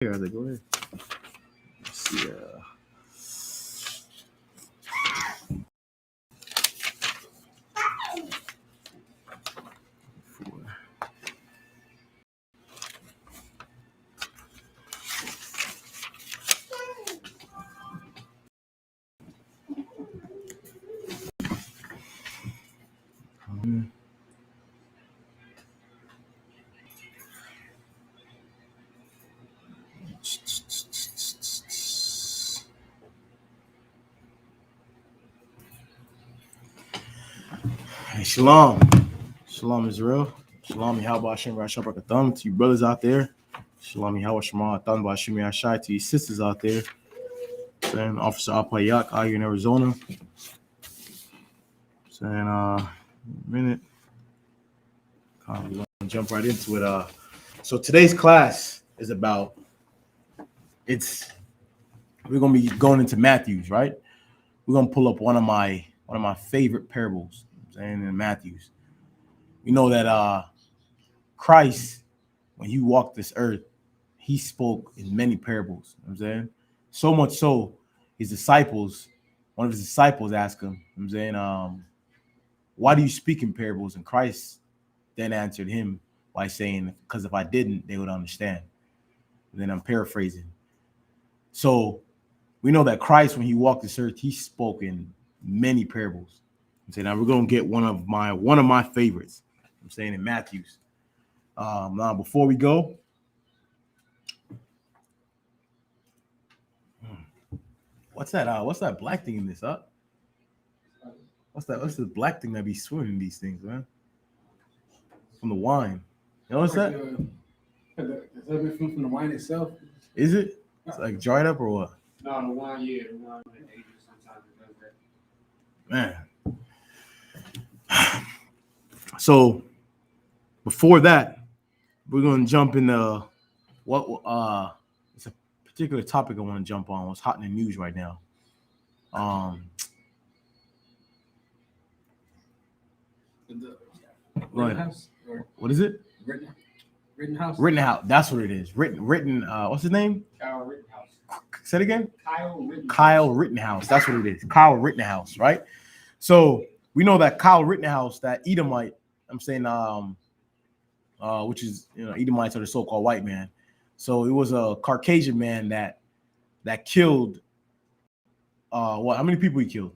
Here, go ahead. Let's see. Hey, shalom. Shalom, Israel. Shalom, Yahweh Hashem, Rashab Rakatham, to you brothers out there. Shalom, Yahweh Shema, Tham Bashim Yashai, to you sisters out there. Saying Officer Apayak out here in Arizona. Saying, minute. We're going to jump right into it. So today's class is about, we're going to be going into Matthew's, right? We're going to pull up one of my favorite parables, saying in Matthew's. We know that Christ, when he walked this earth, he spoke in many parables. You know what I'm saying? So much so, one of his disciples asked him, you know what I'm saying, why do you speak in parables? And Christ then answered him by saying, because if I didn't, they would understand. And then I'm paraphrasing. So we know that Christ, when he walked this earth, he spoke in many parables. I'm saying, now we're going to get one of my favorites. I'm saying in Matthew's. Now, before we go, what's that black thing in this, huh? What's this black thing that be swimming in these things, man? From the wine. You know what's that? Is from the wine itself? Is it? It's like dried up or what? No, the wine, yeah. The wine that ages sometimes it does that. Man. So before that, we're gonna jump into it's a particular topic I want to jump on. What's hot in the news right now? Rittenhouse? What is it? Rittenhouse. Rittenhouse. That's what it is. Written. What's his name? Kyle Rittenhouse. Say it again. Kyle Rittenhouse. That's what it is. Kyle Rittenhouse, right? So we know that Kyle Rittenhouse, that Edomite. I'm saying, which is, Edomites are the so-called white man. So it was a Caucasian man that killed. How many people he killed?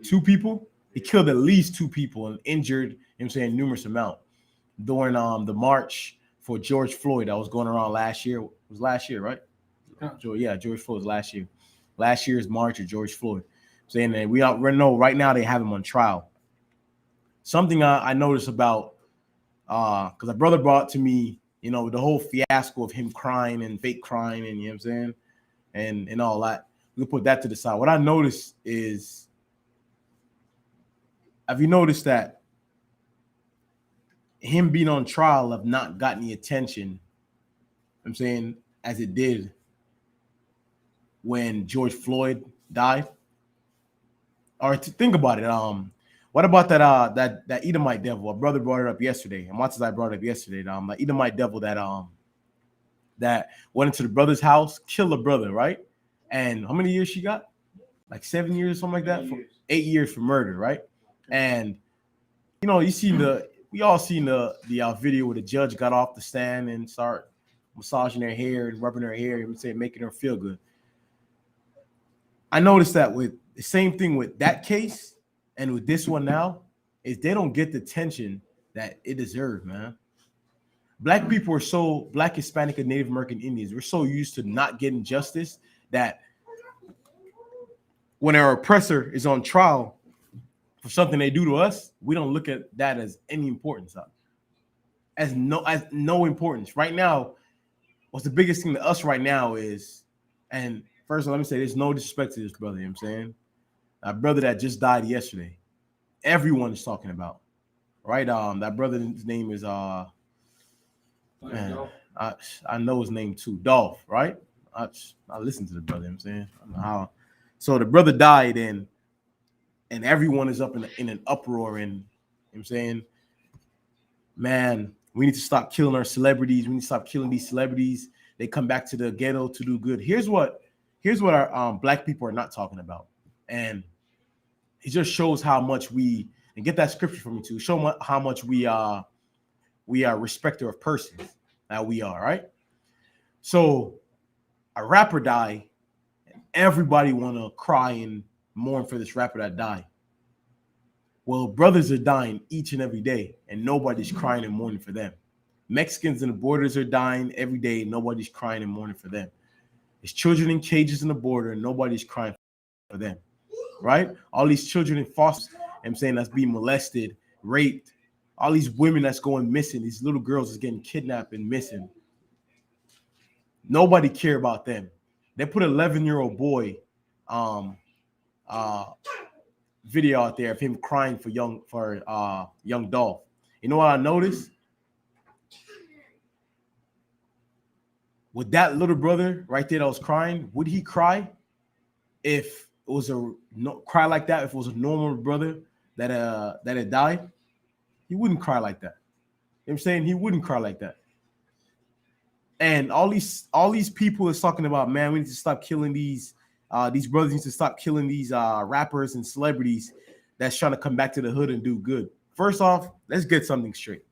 Two people. He killed at least two people and injured, numerous amount during the march for George Floyd that was going around last year. It was last year, right? Yeah, George Floyd was last year. Last year's march of George Floyd. Saying that we know right now they have him on trial. Something I noticed about, because a brother brought to me, the whole fiasco of him crying and fake crying and, you know what I'm saying, and all that. We put that to the side. What I noticed is, have you noticed that him being on trial have not gotten the attention, I'm saying, as it did when George Floyd died? Or to think about it, what about that Edomite devil? A brother brought it up yesterday, and Matazai brought it up yesterday. The Edomite devil that went into the brother's house, killed the brother, right? And how many years she got? Like 7 years, something like that. 8 years for murder, right? And we all seen the video where the judge got off the stand and start massaging her hair and rubbing her hair and making her feel good. I noticed that with the same thing with that case and with this one now is they don't get the attention that it deserves, man. Black people are so Black, Hispanic, and Native American Indians. We're so used to not getting justice that when our oppressor is on trial for something they do to us, we don't look at that as any importance. As no importance. Right now, what's the biggest thing to us right now is, and first of all, let me say there's no disrespect to this brother, you know what I'm saying? A brother that just died yesterday. Everyone is talking about. Right? That brother's name is I know his name too, Dolph, right? I listen to the brother, you know what I'm saying? I don't know how. So the brother died and everyone is up in an uproar, and you know what I'm saying, man, we need to stop killing our celebrities. We need to stop killing these celebrities. They come back to the ghetto to do good. Here's what our black people are not talking about, and it just shows how much we, and get that scripture for me too. Show how much we are respecter of persons that we are, right? So a rapper die, everybody want to cry and mourn for this rapper that died. Well, brothers are dying each and every day, and nobody's crying and mourning for them. Mexicans in the borders are dying every day, nobody's crying and mourning for them. There's children in cages in the border, and nobody's crying for them, right? All these children in foster, I'm saying, that's being molested, raped, all these women that's going missing, these little girls is getting kidnapped and missing. Nobody care about them. They put an 11-year-old boy video out there of him crying for young Dolph. You know what I noticed? With that little brother right there that was crying, would he cry if it was cry like that? If it was a normal brother that had died, he wouldn't cry like that. You know what I'm saying? He wouldn't cry like that. And all these people is talking about, man, we need to stop killing these brothers need to stop killing these rappers and celebrities that's trying to come back to the hood and do good. First off, let's get something straight.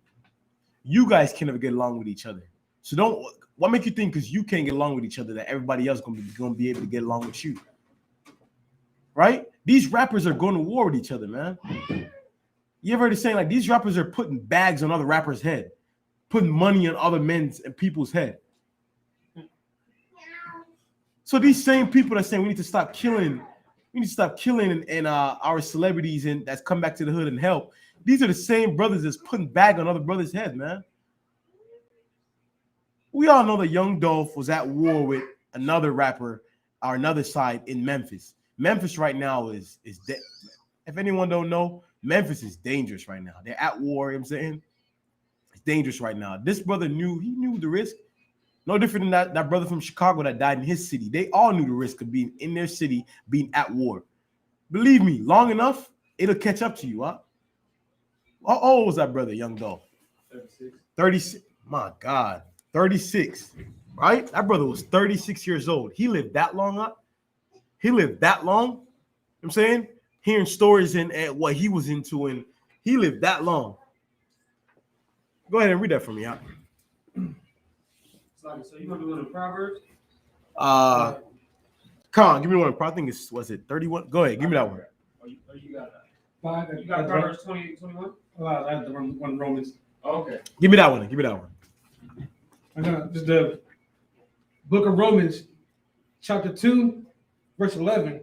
You guys can never get along with each other. So what make you think because you can't get along with each other that everybody else gonna be able to get along with you? Right? These rappers are going to war with each other, man. You ever heard of saying like these rappers are putting bags on other rappers' head, putting money on other men's and people's head. So these same people that saying we need to stop killing and our celebrities and that's come back to the hood and help. These are the same brothers that's putting bag on other brothers' head, man. We all know that Young Dolph was at war with another rapper or another side in Memphis. Memphis right now is dead. If anyone don't know, Memphis is dangerous right now. They're at war, you know what I'm saying? It's dangerous right now. This brother knew the risk. No different than that brother from Chicago that died in his city. They all knew the risk of being in their city, being at war. Believe me, long enough, it'll catch up to you, huh? How old was that brother, Young Dolph? 36. 36. My God. 36. Right? That brother was 36 years old. He lived that long, huh? He lived that long. You know what I'm saying? Hearing stories and what he was into, and he lived that long. Go ahead and read that for me, huh? So you want to do one of the Proverbs? Come on, give me one. I think was it 31? Go ahead, give me that one. You got Proverbs 20, 21? Oh, I have the one Romans. Oh, okay. Give me that one. Just the book of Romans, chapter 2, verse 11.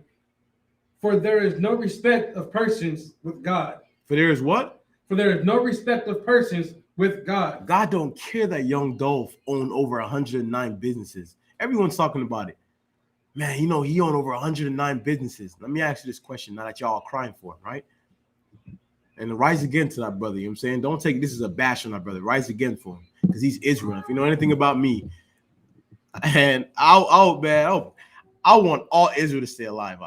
For there is no respect of persons with God. For there is what? For there is no respect of persons with God. God don't care that Young Dolph owned over 109 businesses. Everyone's talking about it. Man, he owned over 109 businesses. Let me ask you this question now that y'all are crying for him, right? And rise again to that brother. You know what I'm saying? Don't take this as a bash on that brother. Rise again for him because he's Israel. If you know anything about me, and I want all Israel to stay alive.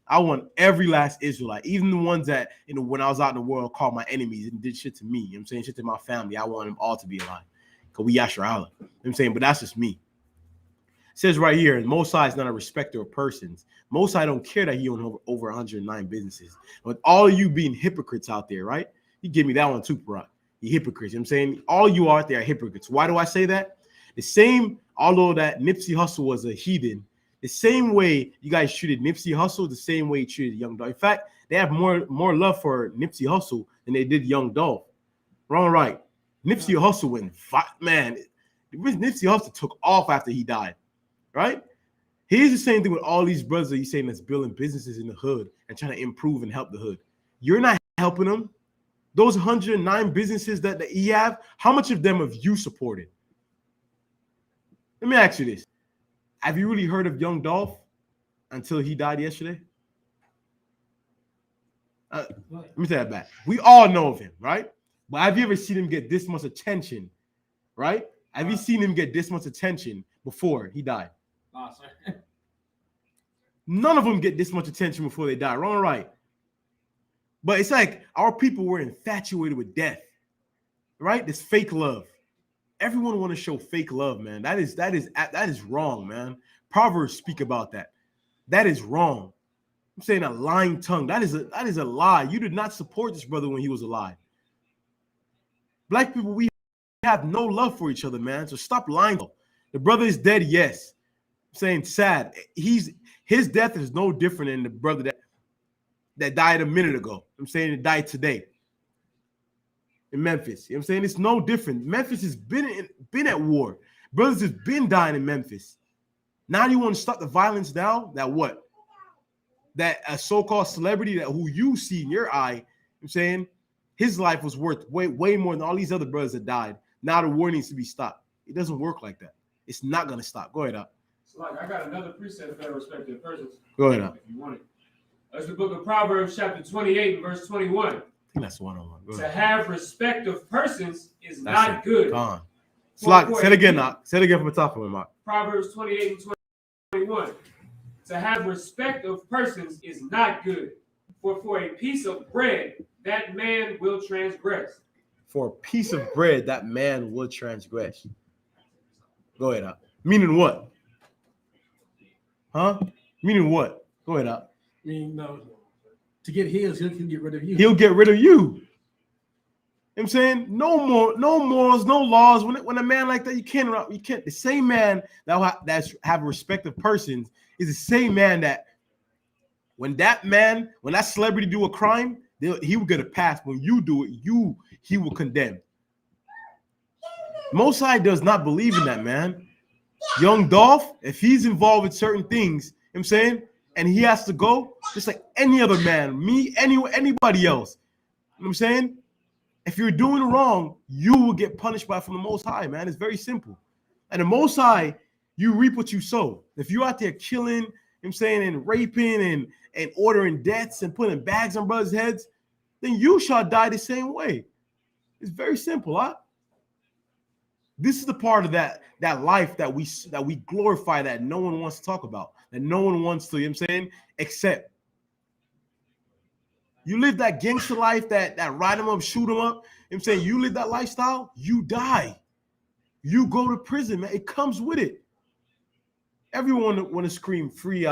I want every last Israelite, even the ones that, when I was out in the world, called my enemies and did shit to me. You know what I'm saying? Shit to my family. I want them all to be alive. Because we Yashar Allah. You know what I'm saying? But that's just me. It says right here, Mosai is not a respecter of persons. Mosai don't care that he owned over 109 businesses. But all of you being hypocrites out there, right? You give me that one too, Parat. You hypocrites. You know what I'm saying? All you out there are hypocrites. Why do I say that? The same, although that Nipsey Hussle was a heathen, the same way you guys treated Nipsey Hussle, the same way you treated Young Dolph. In fact, they have more love for Nipsey Hussle than they did Young Dolph. Wrong, right? Nipsey Hussle went, man, Nipsey Hussle took off after he died, right? Here's the same thing with all these brothers that you saying that's building businesses in the hood and trying to improve and help the hood. You're not helping them. Those 109 businesses that he have, how much of them have you supported? Let me ask you this. Have you really heard of Young Dolph until he died yesterday? Let me say that back. We all know of him, right? But have you ever seen him get this much attention, right? Have you seen him get this much attention before he died? Sir. None of them get this much attention before they die. Wrong or right? But it's like our people were infatuated with death, right? This fake love. Everyone want to show fake love, man. That is wrong, man. Proverbs speak about that. That is wrong. I'm saying a lying tongue. That is a lie. You did not support this brother when he was alive. Black people, we have no love for each other, man. So stop lying. The brother is dead, yes. I'm saying sad. His death is no different than the brother that died a minute ago. I'm saying it died today in Memphis. You know what I'm saying? It's no different. Memphis has been at war. Brothers have been dying in Memphis. Now you want to stop the violence now? That what? That a so-called celebrity that who you see in your eye, you know what I'm saying, his life was worth way more than all these other brothers that died. Now the war needs to be stopped. It doesn't work like that. It's not going to stop. Go ahead, Up. So like I got another precept for respect to persons. Go ahead, Up. If you want it. That's the book of Proverbs, chapter 28, verse 21. I think that's one-on-one. To have respect of persons is not good. Gone. Say it again, Mark. Say it again from the top of it, Mark. Proverbs 28 and 21. To have respect of persons is not good, for a piece of bread that man will transgress. For a piece of bread that man will transgress. Go ahead, Up. Meaning what? Huh? Meaning what? Go ahead, Up. I mean, no. To get his, he'll get rid of you. He'll get rid of you. You know what I'm saying? No morals, no laws. When a man like that, you can't. The same man that's have respect of persons is the same man that when that celebrity do a crime, he will get a pass. When you do it, he will condemn. Most High does not believe in that, man. Young Dolph, if he's involved with certain things, you know what I'm saying, and he has to go, just like any other man, me, anybody else. You know what I'm saying? If you're doing wrong, you will get punished from the Most High, man. It's very simple. And the Most High, you reap what you sow. If you're out there killing, you know what I'm saying, and raping and ordering deaths and putting bags on brothers' heads, then you shall die the same way. It's very simple, huh? This is the part of that life that we glorify that no one wants to talk about, that no one wants to, you know what I'm saying, accept. You live that gangster life, that ride them up, shoot them up, you know what I'm saying, you live that lifestyle, you die. You go to prison, man. It comes with it. Everyone want to scream free,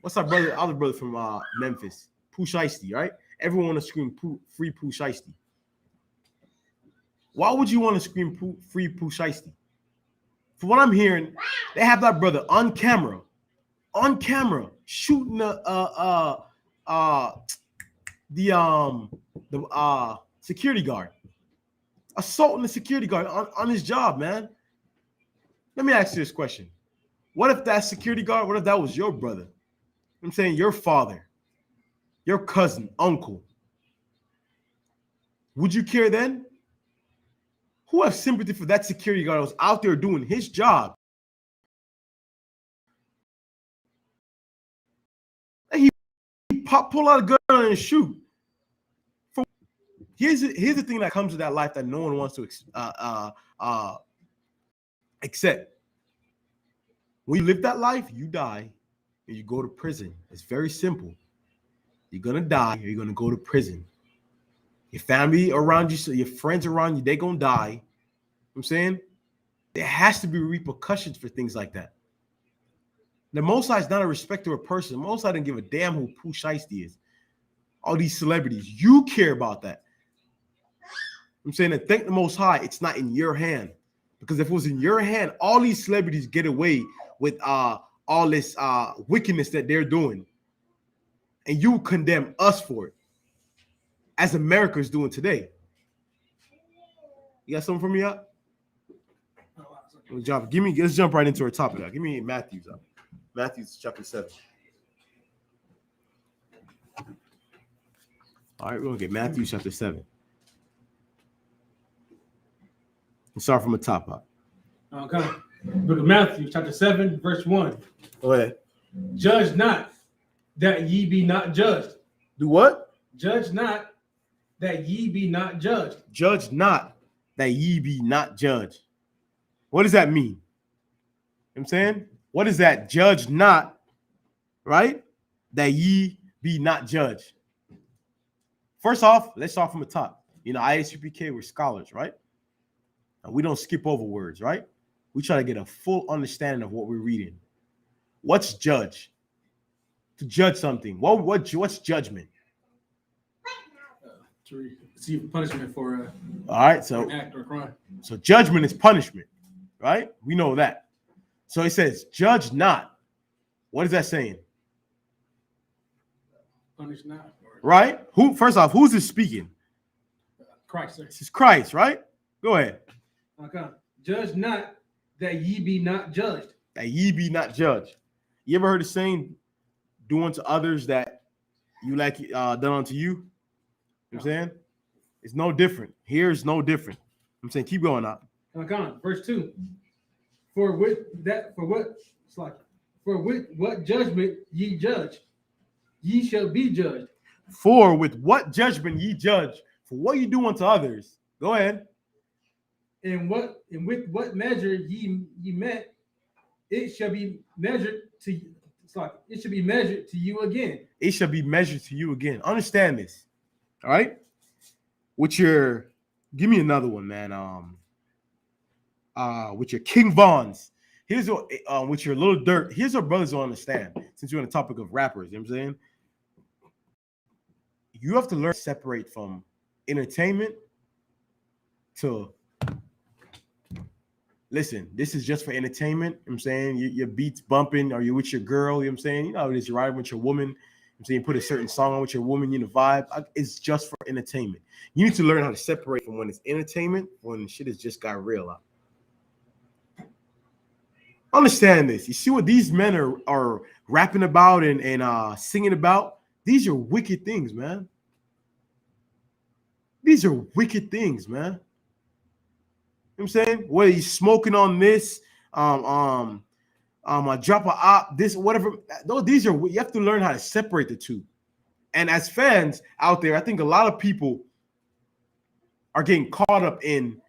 what's our brother, other brother from Memphis, Pooh Shiesty, right? Everyone want to scream free Pooh Shiesty. Why would you want to scream free Pooh Shiesty? For what I'm hearing, they have that brother on camera, shooting the security guard, assaulting the security guard on his job, man. Let me ask you this question. What if that security guard, what if that was your brother? I'm saying your father, your cousin, uncle. Would you care then? Who has sympathy for that security guard that was out there doing his job? And he pull out a gun and shoot. Here's the thing that comes with that life that no one wants to accept. When you live that life, you die and you go to prison. It's very simple. You're going to die or you're going to go to prison. Your family around you, so your friends around you, they're going to die. You know what I'm saying? There has to be repercussions for things like that. The Most High is not a respecter of person. The Most High doesn't give a damn who Pooh Shiesty is. All these celebrities, you care about that. I'm saying that thank the Most High, it's not in your hand. Because if it was in your hand, all these celebrities get away with all this wickedness that they're doing. And you condemn us for it. As America is doing today. You got something for me up? Let's jump right into our topic. Give me Matthew's up. Matthew's chapter 7. All right, we're gonna get Matthew chapter 7. Let's start from the top up. Okay. Book of Matthew, chapter 7, verse 1. Go ahead. Judge not, that ye be not judged. Do what? Judge not, that ye be not judged. Judge not, that ye be not judged. What does that mean? You know what I'm saying? What is that? Judge not, right? That ye be not judged. First off, let's start from the top. You know, ISUPK, we're scholars, right? And we don't skip over words, right? We try to get a full understanding of what we're reading. What's judge? To judge something. What's judgment? To receive punishment for All right, so an act or crime. So judgment is punishment, right? We know that. So it says, judge not. What is that saying? Punish not. Right? Who? First off, who's this speaking? Christ, sir. This is Christ, right? Go ahead. Okay. Judge not that ye be not judged. That ye be not judged. You ever heard the saying, do unto others that you like done unto you? You know what I'm saying? It's no different. Here's no different. I'm saying keep going out. Okay. Verse 2. For with what judgment ye judge, ye shall be judged. For with what judgment ye judge, for what you do unto others. Go ahead. And with what measure ye met, it shall be measured to you. It should be measured to you again. It shall be measured to you again. Understand this. All right. Give me another one, man. With your King Vons. Here's what with your Little Dirt. Here's what brothers don't understand. Since you're on the topic of rappers, you know what I'm saying? You have to learn to separate from entertainment to listen, this is just for entertainment. You know what I'm saying your beats bumping, or you're with your girl, you know what I'm saying? You know, it is you're riding with your woman. You know I'm saying, you put a certain song on with your woman, you know, vibe. It's just for entertainment. You need to learn how to separate from when it's entertainment, when shit has just got real out. Understand this. You see what these men are rapping about and singing about? These are wicked things, man. These are wicked things, man. You know what I'm saying? Whether he's smoking on this, I drop a op, this, whatever. These are, you have to learn how to separate the two. And as fans out there, I think a lot of people are getting caught up in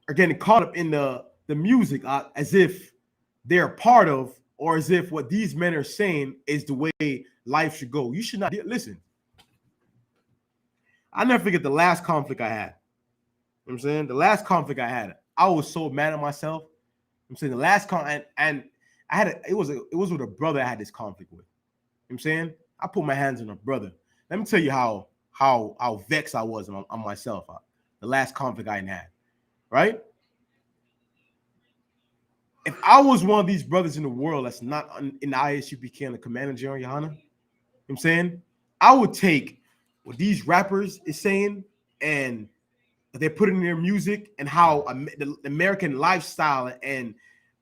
the music as if they're a part of, or as if what these men are saying is the way life should go. You should not listen. I never forget the last conflict I had. You know what I'm saying? The last conflict I had, I was so mad at myself. I'm saying the last and I had it was with a brother I had this conflict with. You know what I'm saying? I put my hands on a brother. Let me tell you how vexed I was on myself. The last conflict I had, right? If I was one of these brothers in the world that's not in the ISUPK and the Commander General, Your Honor, you know what I'm saying? I would take what these rappers is saying and they're putting in their music and how the American lifestyle and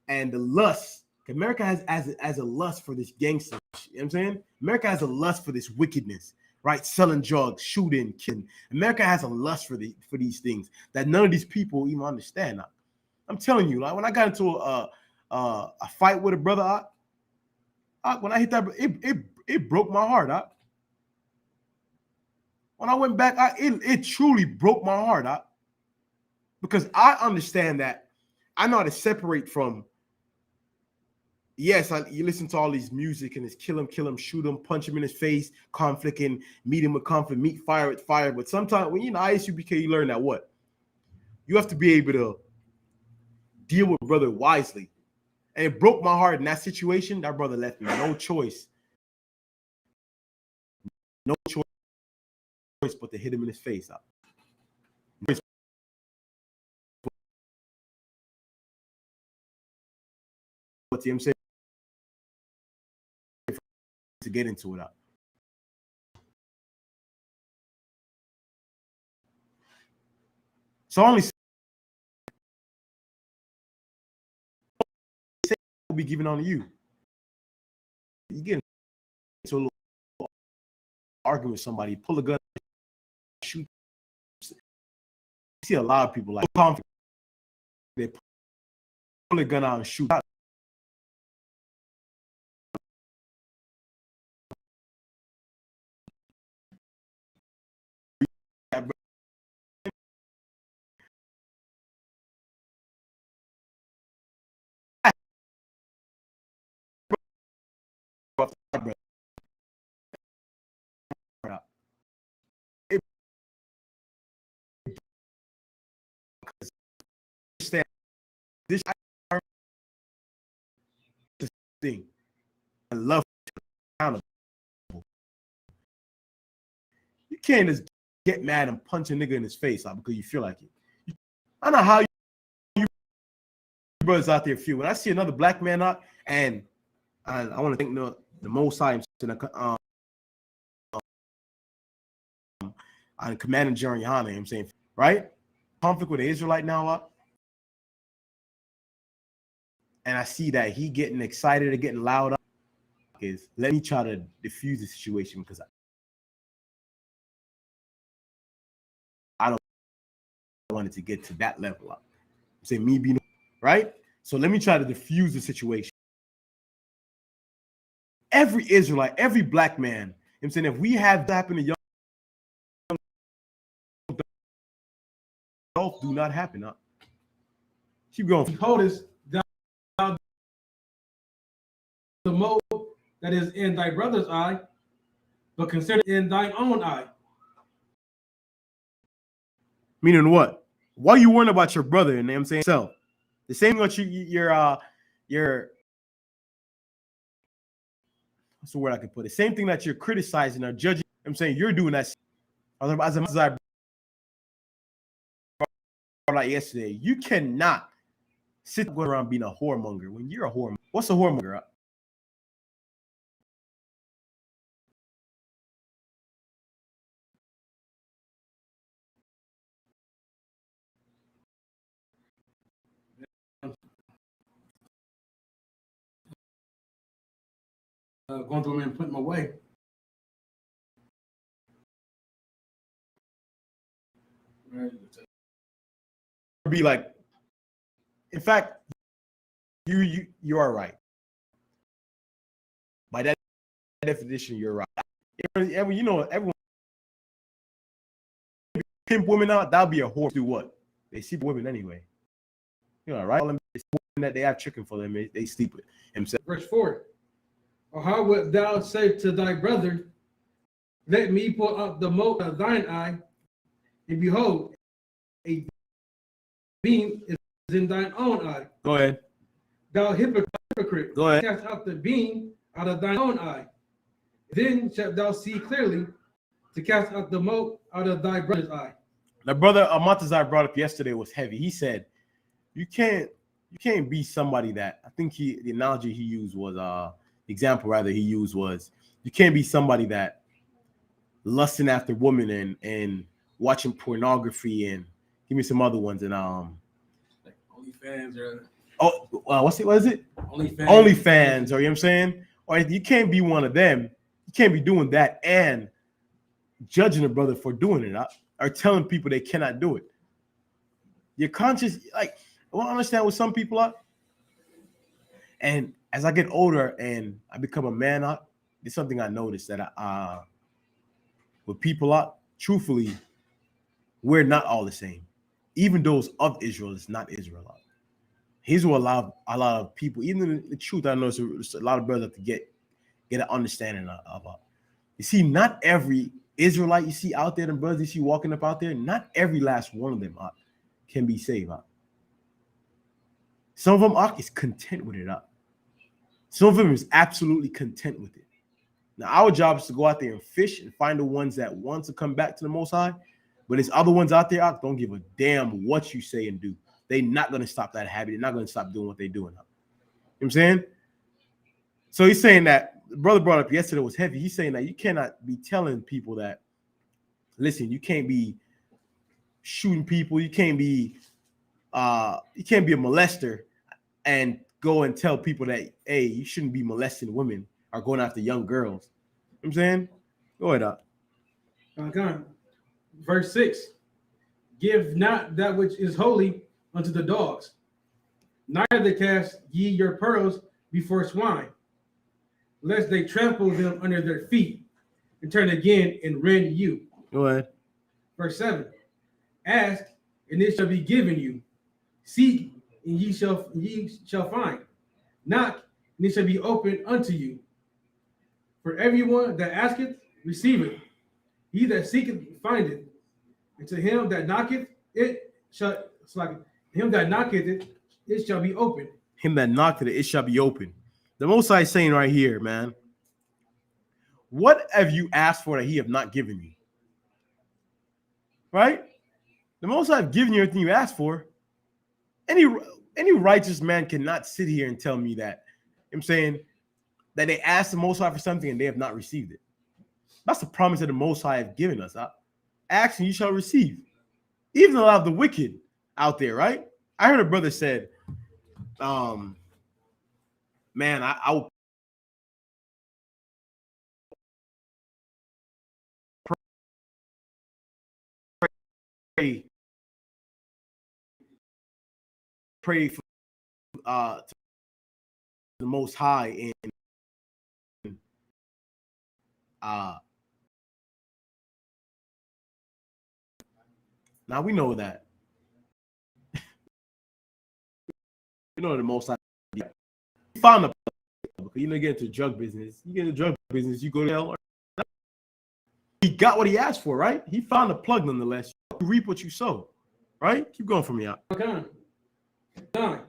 the lust. America has a lust for this gangster. You know what I'm saying? America has a lust for this wickedness, right? Selling drugs, shooting, killing. America has a lust for these things that none of these people even understand. I'm telling you, like when I got into a fight with a brother, when I hit that, it broke my heart. When I went back, it truly broke my heart. Because I understand that I know how to separate from. Yes, you listen to all these music and it's kill him, shoot him, punch him in his face, conflict and meet him with conflict, meet fire with fire. But sometimes when you're in ISUPK, you learn that what? You have to be able to deal with brother wisely. And it broke my heart in that situation. That brother left me no choice but to hit him in his face. What I'm saying to get into it. So only will be given on to you. You get into a little argument with somebody, pull a gun, shoot. You see a lot of people like conflict. They pull a gun out and shoot. this thing. I love accountable. You can't just get mad and punch a nigga in his face because you feel like it. I know how you brothers out there feel. When I see another black man out, and I want to thank the Most High on Commander General Yohana, you know what I'm saying, right? Conflict with the Israelite now up. And I see that he getting excited or getting loud up. Is let me try to diffuse the situation because I don't want it to get to that level up. I'm saying me being right. So let me try to diffuse the situation. Every Israelite, every black man, I'm saying if we have that happen to young adults, do not happen. Huh? Keep going. Hold us down the mote that is in thy brother's eye, but consider in thine own eye. Meaning what? Why are you worrying about your brother? You know what I'm saying? So the same what your what's the word I can put it? Same thing that you're criticizing or judging. I'm saying you're doing that. As I brought out yesterday, you cannot sit going around being a whoremonger when you're a whoremonger. What's a whoremonger? Going through and putting them away. Be like, in fact, you are right. By that definition, you're right. Everyone pimp women out, that'll be a whore. Do what? They sleep with women anyway. You know, right? It's that they have chicken for them, they sleep with himself. Verse 4. Or how wilt thou say to thy brother, let me pull up the mote of thine eye, and behold, a beam is in thine own eye. Go ahead. Thou hypocrite, Go ahead. cast out the beam out of thine own eye. Then shalt thou see clearly to cast out the mote out of thy brother's eye. The brother Amatazar brought up yesterday was heavy. He said, you can't be somebody that, I think the analogy he used was the example rather he used was, you can't be somebody that lusting after women and watching pornography and give me some other ones and like OnlyFans or what is it? OnlyFans, or you know what I'm saying? Or you can't be one of them. You can't be doing that and judging a brother for doing it or telling people they cannot do it. Your conscience, like, I want to understand what some people are. And as I get older and I become a man up, it's something I noticed that with people up, truthfully, we're not all the same. Even those of Israel is not Israel. Here's what a lot of people, even the truth, I know it's a lot of brothers have to get an understanding about. You see, not every Israelite you see out there, the brothers you see walking up out there, not every last one of them can be saved. Some of them is content with it. Some of them is absolutely content with it. Now, our job is to go out there and fish and find the ones that want to come back to the Most High. But there's other ones out there don't give a damn what you say and do. They're not going to stop that habit. They're not going to stop doing what they're doing. You know what I'm saying? So he's saying that, the brother brought up yesterday was heavy. He's saying that you cannot be telling people that, listen, you can't be shooting people. You can't be a molester and go and tell people that, hey, you shouldn't be molesting women or going after young girls. You know what I'm saying? Go ahead up. Okay. Verse 6. Give not that which is holy unto the dogs, neither cast ye your pearls before swine, lest they trample them under their feet and turn again and rend you. Go ahead. Verse 7. Ask, and it shall be given you. Seek, and ye shall find. Knock, and it shall be opened unto you. For everyone that asketh, receiveth. He that seeketh, findeth. And to him that knocketh, it shall, him that knocketh, it it shall be open. Him that knocked at it, it shall be open. The Most High is saying right here, man, what have you asked for that he have not given you? Right? The Most High have given you everything you asked for. Any righteous man cannot sit here and tell me that. I'm saying that they asked the Most High for something and they have not received it. That's the promise that the Most High have given us. Ask and you shall receive. Even a lot of the wicked out there, right? I heard a brother said, man, I will pray for to the Most High and now we know that. You know the Most High. He found a because you know, get into drug business. You get into drug business, you go to hell. He got what he asked for, right? He found a plug nonetheless. You reap what you sow, right? Keep going for me out. Okay. 9.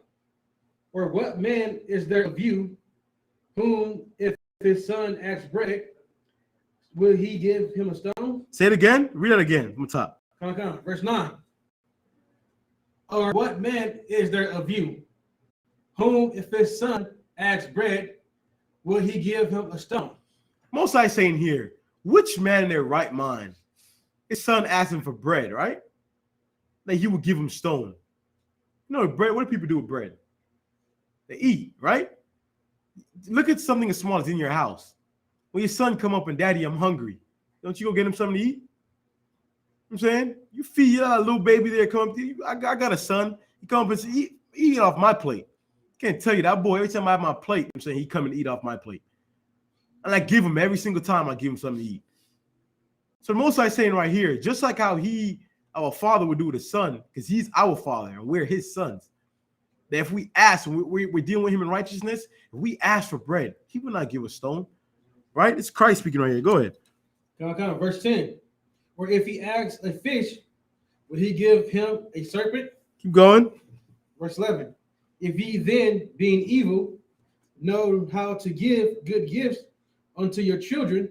Or what man is there of you whom, if his son asks bread, will he give him a stone? Say it again. Read it again from the top. Come. Verse 9. Or what man is there of you whom, if his son asks bread, will he give him a stone? Most I saying here, which man in their right mind, his son asked him for bread, right? That he would give him stone. You know, bread, what do people do with bread? They eat, right? Look at something as small as in your house. When your son come up and, Daddy, I'm hungry. Don't you go get him something to eat? I'm saying, you feed a little baby there, come up to you. I got a son. He come up and say, eat off my plate. Can't tell you that boy, every time I have my plate, I'm saying he come and eat off my plate. And I give him every single time I give him something to eat. So the Most High saying right here, just like how our father would do with his son, because he's our father and we're his sons, that if we ask, we're dealing with him in righteousness, if we ask for bread, he will not give a stone, right? It's Christ speaking right here. Go ahead. Come. Verse 10. Or if he asks a fish, will he give him a serpent? Keep going. Verse 11. If ye then, being evil, know how to give good gifts unto your children,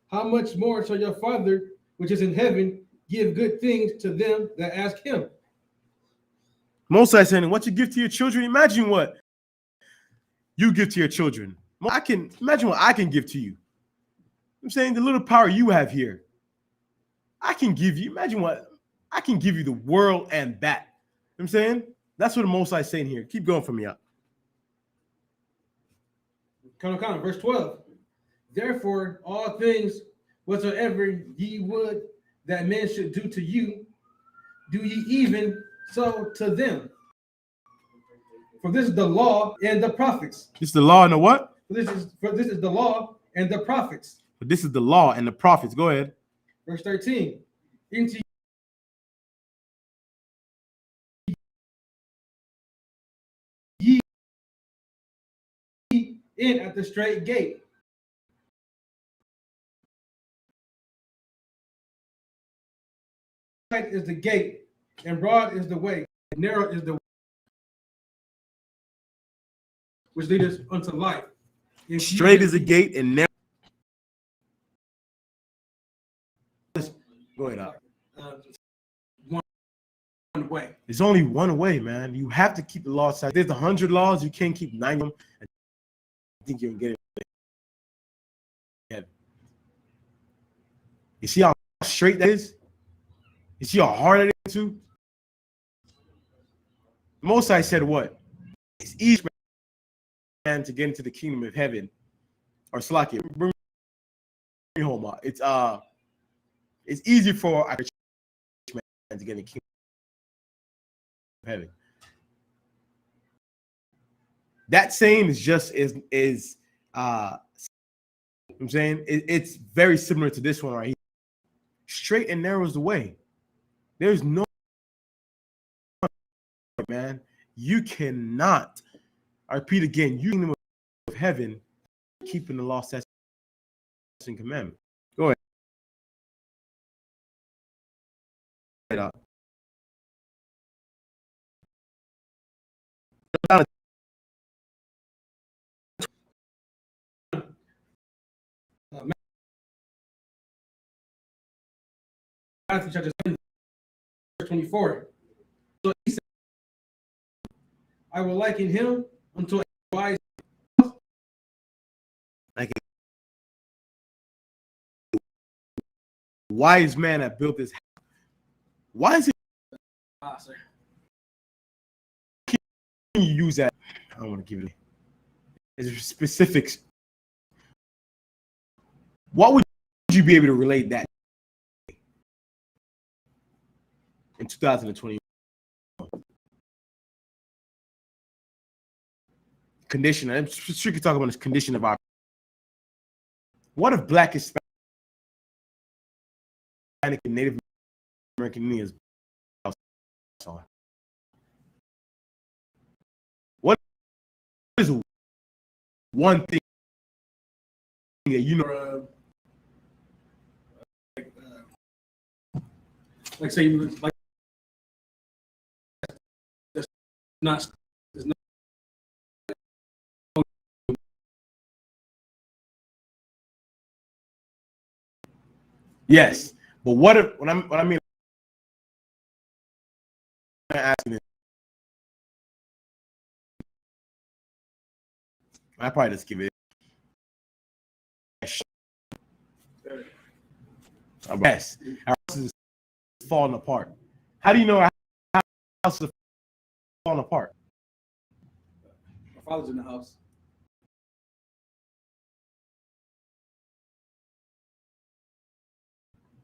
how much more shall your Father, which is in heaven, give good things to them that ask him? Most High saying, what you give to your children, imagine what you give to your children. I can imagine what I can give to you. I'm saying the little power you have here, I can give you. Imagine what I can give you the world and that. You know what I'm saying that's what the Most High is saying here. Keep going for me out. Come. Verse 12. Therefore, all things whatsoever ye would that men should do to you, do ye even so to them. For this is the law and the prophets. This is the law and the what? For this is the law and the prophets. But this is the law and the prophets. Go ahead. Verse 13. Into ye in at the straight gate. Wide is the gate, and broad is the way, and narrow is the way which leadeth unto life. And Straight is the gate and narrow. Go ahead out. One way. There's only one way, man. You have to keep the law. There's 100 laws. You can't keep 90 of them. I think you'll get it. You see how straight that is? You see how hard it is too? Most High said what? It's easy man to get into the kingdom of heaven. Or Slakia, bring me home. It's easy for a man to get in the kingdom of heaven. That saying is just I'm saying it's very similar to this one right here. Straight and narrow is the way. There's no man. You cannot. I repeat again. You kingdom of heaven, keeping the law, statutes, and commandments. Go ahead. Matthew chapter 7, verse 24. So he said, I will liken him unto a wise wise man that built this house. Why is it? sir. Can you use that? I don't want to give it. Is specifics. What would you be able to relate that in 2021? Condition. I'm strictly talking about this condition of our. What if Black, Hispanic, and Native American Indians? What is one thing that you know? Like say, like that's not. Yes, but what if what I mean asking is, I probably just give it. Yes, our house is falling apart. How do you know our house is falling apart? My father's in the house.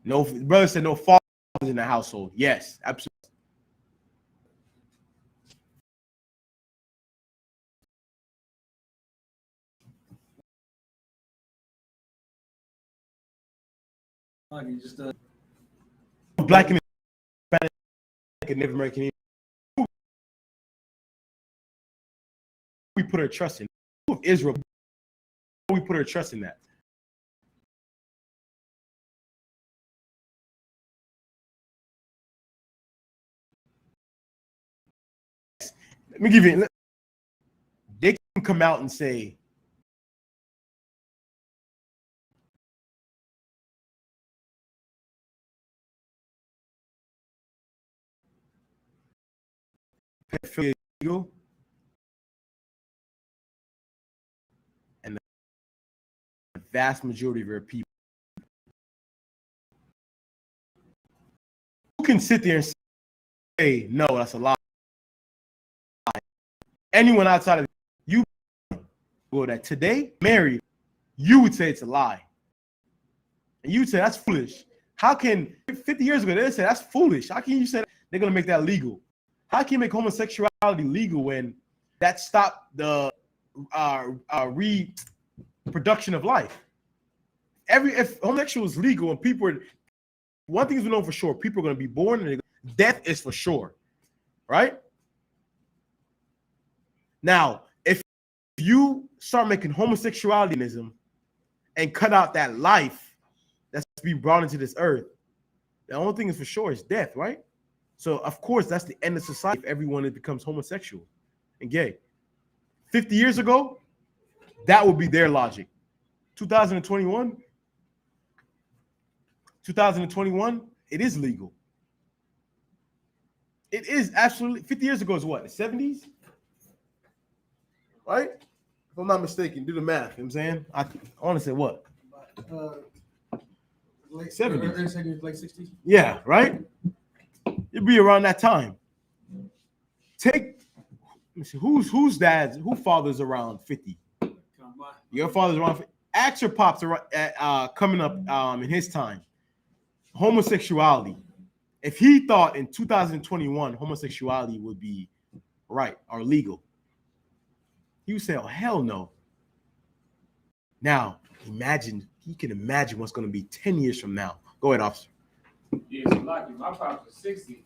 No, brother said no fathers in the household. Yes, absolutely. You just Black and Hispanic and Native American. We put our trust in. Israel. We put our trust in that. Let me give you. They can come out and say, illegal, and the vast majority of our people who can sit there and say, no, that's a lie. Anyone outside of you, well, that today married, you would say it's a lie. And you would say that's foolish. How can 50 years ago they said that's foolish? How can you say they're gonna make that legal? How can you make homosexuality legal when that stopped the reproduction of life? If homosexual is legal and people are, one thing is we know for sure, people are gonna be born and death is for sure, right? Now, if you start making homosexuality and cut out that life that's to be brought into this earth, the only thing is for sure is death, right? So, of course, that's the end of society if everyone becomes homosexual and gay. 50 years ago, that would be their logic. 2021, it is legal. It is absolutely. 50 years ago is what? The 70s? Right? If I'm not mistaken, do the math. You know what I'm saying? I want to say what? Late 70s. Late 60s. Yeah, right? It'd be around that time. Let me see, whose dads, who fathers around 50? Your father's around 50. Ask your pops coming up in his time. Homosexuality. If he thought in 2021 homosexuality would be right or legal, he would say, oh, hell no. Now, he can imagine what's going to be 10 years from now. Go ahead, officer. Yeah, so like my pops was 60.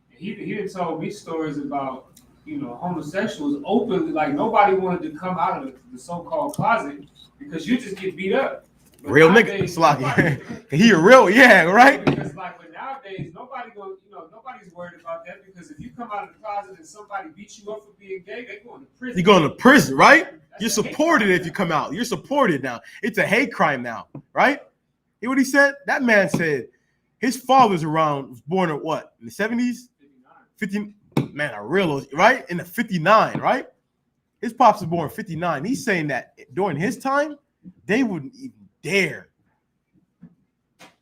He done told me stories about, homosexuals openly, like nobody wanted to come out of the so-called closet because you just get beat up. But real nigga. He a real, yeah, right? Because like when nowadays nowadays, nobody's worried about that because if you come out of the closet and somebody beats you up for being gay, they going to prison. You're going to prison, right? That's You're a hate supported crime if you come out. You're supported now. It's a hate crime now, right? Hear what he said? That man said his father's was born in what? In the 70s? 59. 50, man, a real, right? In the 59, right? His pops was born in 59. He's saying that during his time, they wouldn't even dare.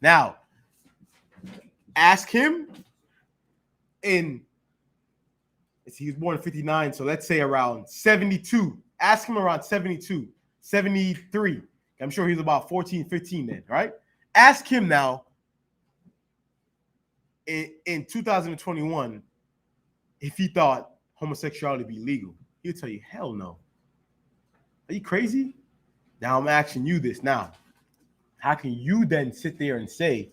Now, ask him he was born in 59, so let's say around 72. Ask him around 72, 73. I'm sure he was about 14, 15 then, right? Ask him now in 2021 if he thought homosexuality be legal. He'll tell you, hell no. Are you crazy? Now I'm asking you this now. How can you then sit there and say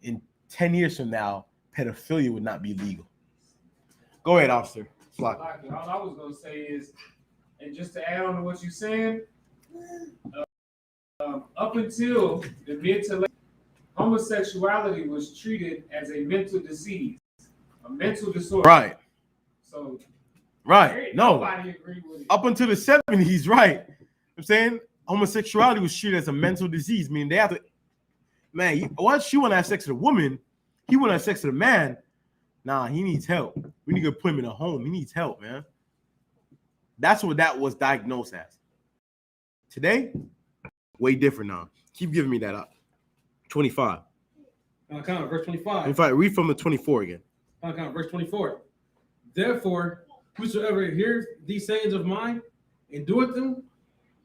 in 10 years from now, pedophilia would not be legal? Go ahead, officer. All I was going to say is, and just to add on to what you're saying, up until the mid to late, homosexuality was treated as a mental disease, a mental disorder. Right. So, right. No. Nobody agreed with it. Up until the 70s, right. I'm saying homosexuality was treated as a mental disease, meaning they have to, man, once you want to have sex with a woman, he want to have sex with a man. Nah, he needs help. We need to put him in a home. He needs help, man. That's what that was diagnosed as. Today, way different now. Keep giving me that up. 25. Verse 25. 25. Read from the 24 again. Verse 24. Therefore, whosoever hears these sayings of mine and doeth them,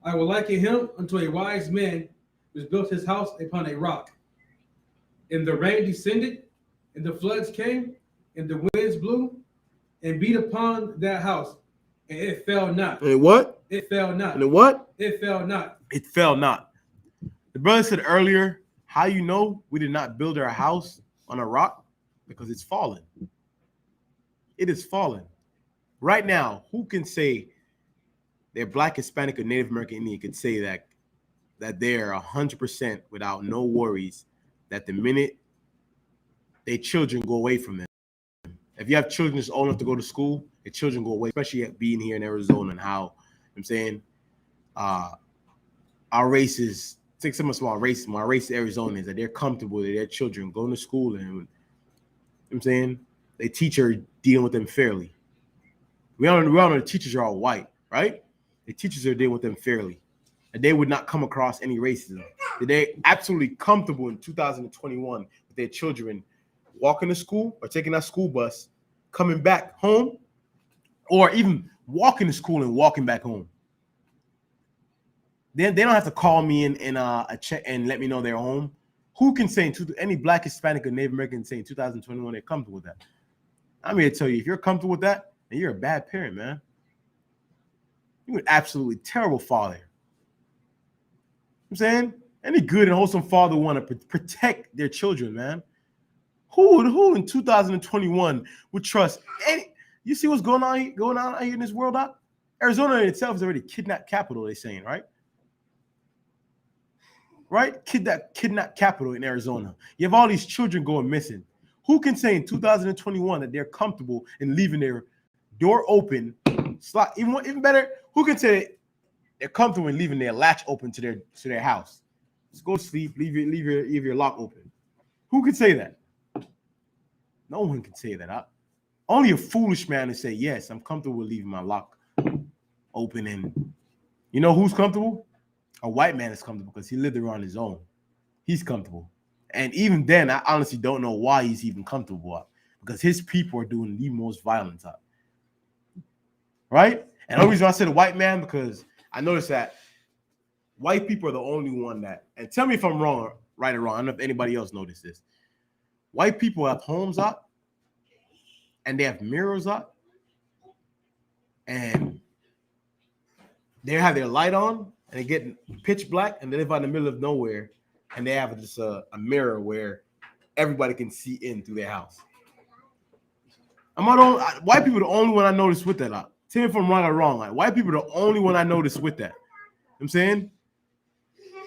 I will liken him unto a wise man which built his house upon a rock. And the rain descended, and the floods came, and the winds blew, and beat upon that house, and it fell not. And what? It fell not. And what? It fell not. It fell not. The brother said earlier, how you know we did not build our house on a rock? Because it's fallen. It is fallen. Right now, who can say they're Black, Hispanic, or Native American Indian could say that they're 100% without no worries that the minute their children go away from them, if you have children that's old enough to go to school, their children go away, especially being here in Arizona and how, I'm saying, our races, take some small racism, our race Arizonans, that they're comfortable that their children going to school and, I'm saying, they teach her dealing with them fairly. We all know the teachers are all white, right? The teachers are dealing with them fairly. And they would not come across any racism. They're absolutely comfortable in 2021 with their children walking to school or taking that school bus, coming back home, or even walking to school and walking back home. Then they don't have to call me and a check and let me know they're home. Who can say any Black, Hispanic, or Native American say in 2021 they're comfortable with that? I'm here to tell you, if you're comfortable with that, then you're a bad parent, man. You're an absolutely terrible father. I'm saying any good and wholesome father want to protect their children, man. Who in 2021 would trust any? You see what's going on out here in this world? Arizona in itself is already kidnap capital. They're saying, right? Right? Kidnap capital in Arizona. You have all these children going missing. Who can say in 2021 that they're comfortable in leaving their door open? Even better, who can say they're comfortable in leaving their latch open to their house? Just go to sleep, leave your lock open. Who can say that? No one can say that. Only a foolish man to say, yes, I'm comfortable with leaving my lock open. And you know who's comfortable? A white man is comfortable because he lived there on his own. He's comfortable. And even then, I honestly don't know why he's even comfortable because his people are doing the most violence up. Right? And the only reason I said a white man because I noticed that white people are the only one that, and tell me if I'm wrong, right or wrong. I don't know if anybody else noticed this. White people have homes up and they have mirrors up and they have their light on and they get pitch black and they live out in the middle of nowhere and they have just a mirror where everybody can see in through their house. White people are the only one I noticed with that. Tell me if I'm right or wrong. White people are the only one I noticed with that. You know what I'm saying?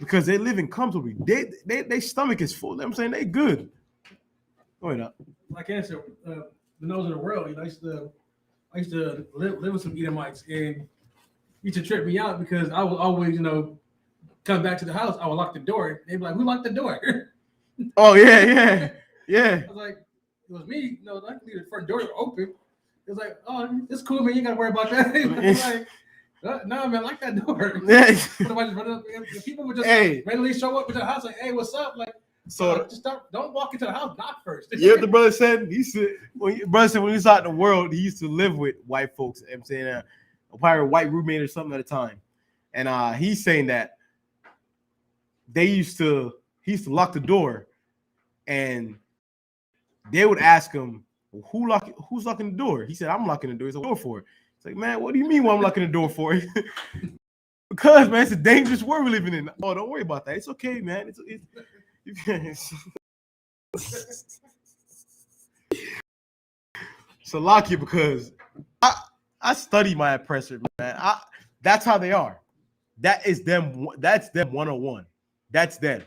Because they live in comfortably. They stomach is full. You know what I'm saying? They good. Go ahead up. Like I said, the nose in the world. You know, I used to live with some Edomites, and it used to trip me out because I would always, come back to the house. I would lock the door. They'd be like, "Who locked the door?" Oh yeah. I was like, "It was me." No, I can leave the front door open. It was like, "Oh, it's cool, man. You ain't gotta worry about that." Like, no, man, lock that door. Yeah. The people would just randomly show up at the house, like, "Hey, what's up?" Like, so just don't walk into the house, knock first. Yeah, what the brother said? He said when he was out in the world, he used to live with white folks. I'm saying probably a white roommate or something at a time, and he's saying that he used to lock the door, and they would ask him, "Who's locking the door?" He said, "I'm locking the door." He's like, "Door for it." It's like, man, what do you mean? Why I'm locking the door for it? Because man, it's a dangerous world we're living in. Oh, don't worry about that. It's okay, man. So lock you because I study my oppressor, man. That's how they are. That is them. That's them 101. That's them.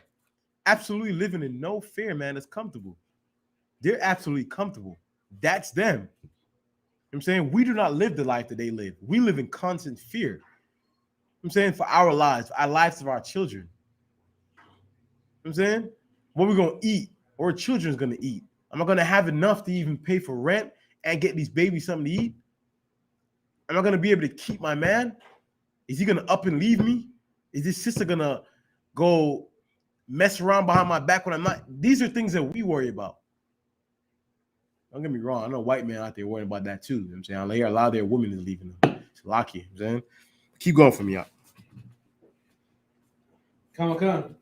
Absolutely living in no fear, man. It's comfortable. They're absolutely comfortable. That's them. You know what I'm saying we do not live the life that they live. We live in constant fear. You know what I'm saying for our lives of our children. You know what I'm saying what we're gonna eat or children's gonna eat. Am I gonna have enough to even pay for rent and get these babies something to eat? Am I gonna be able to keep my man? Is he gonna up and leave me? Is this sister gonna go mess around behind my back when I'm not? These are things that we worry about. Don't get me wrong. I know white men out there worrying about that too. You know what I'm saying? I hear a lot of their women is leaving them. It's lucky. You know what I'm saying? Keep going for me out. Come.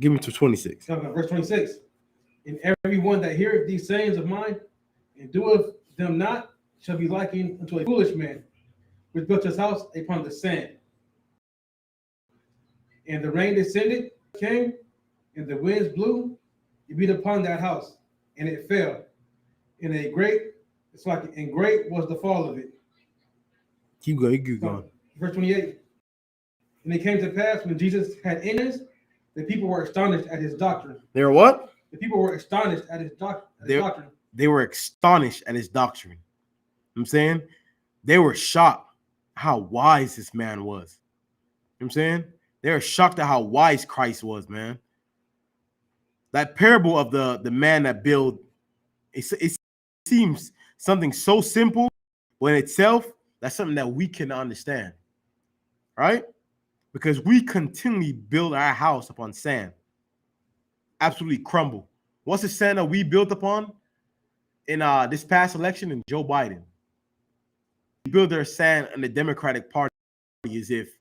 Give me to 26. Verse 26. And everyone that heareth these sayings of mine and doeth them not shall be likened unto a foolish man, which built his house upon the sand. And the rain descended, came, and the winds blew, it beat upon that house, and it fell. And great was the fall of it. Keep going. Verse 28. And it came to pass when Jesus had ended, the people were astonished at his doctrine. They were what? The people were astonished at his doctrine. They were astonished at his doctrine. You know what I'm saying? They were shocked how wise this man was. You know what I'm saying? They were shocked at how wise Christ was, man. That parable of the man that built, it seems something so simple, but in itself, that's something that we can understand, right? Because we continually build our house upon sand, absolutely crumble. What's the sand that we built upon in this past election in Joe Biden? We build their sand in the Democratic Party as if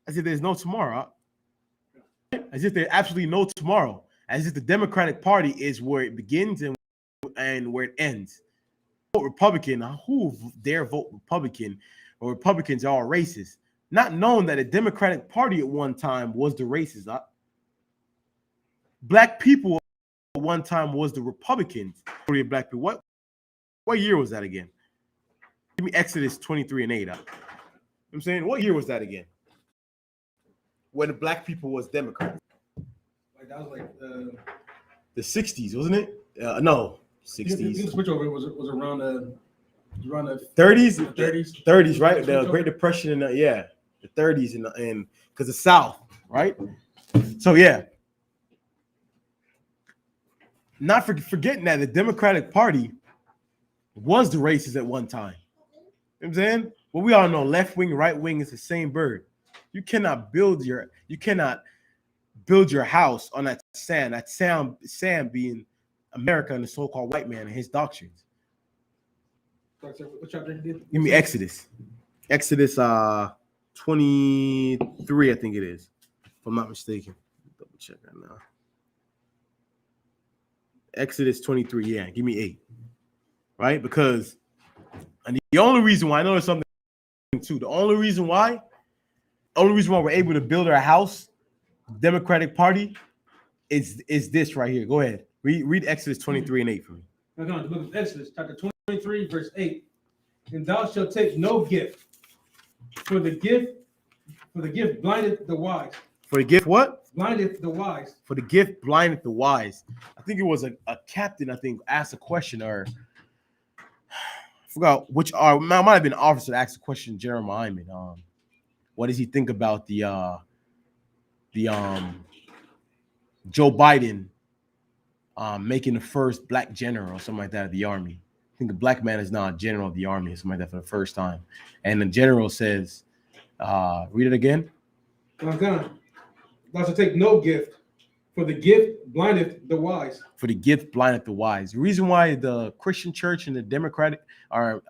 there's no tomorrow, as if there's absolutely no tomorrow, as if the Democratic Party is where it begins and where it ends. Vote Republican. Who dare vote Republican? Or Republicans are all racist, not knowing that the Democratic Party at one time was the racist. Black people at one time was the Republicans. Black people. What year was that again? Give me Exodus 23:8. I'm saying, what year was that again? When the black people was Democrats. Like that was like the 60s, wasn't it? No, 60s. The switch over was around the 30s. 30s, right? The Great Depression in the 30s and because the South, right? So yeah. Not forgetting that the Democratic Party was the racist at one time. You know what I'm saying? Well, we all know left wing, right wing is the same bird. You cannot build your house on that sand. That sand being America and the so-called white man and his doctrines. What chapter did? Give me Exodus. Exodus 23, I think it is, if I'm not mistaken. Double check right now. Exodus 23, yeah, give me 8. Right? Because and the only reason why I know there's something too. The only reason why we're able to build our house, Democratic Party, is this right here. Go ahead. Read Exodus 23:8 for me. Now go on the book of Exodus, chapter 23, verse 8. And thou shalt take no gift, for the gift blinded the wise, For the gift, what? Blindeth the wise. For the gift blindeth the wise. I think it was a captain, I think, asked a question, or I forgot which might have been an officer that asked a question, Jeremiah Hyman. What does he think about the Joe Biden making the first black general or something like that of the army? I think a black man is now a general of the army or something like that for the first time. And the general says, read it again. I'm done. Thou shalt take no gift, for the gift blindeth the wise. For the gift blindeth the wise. The reason why the Christian church and the Democratic are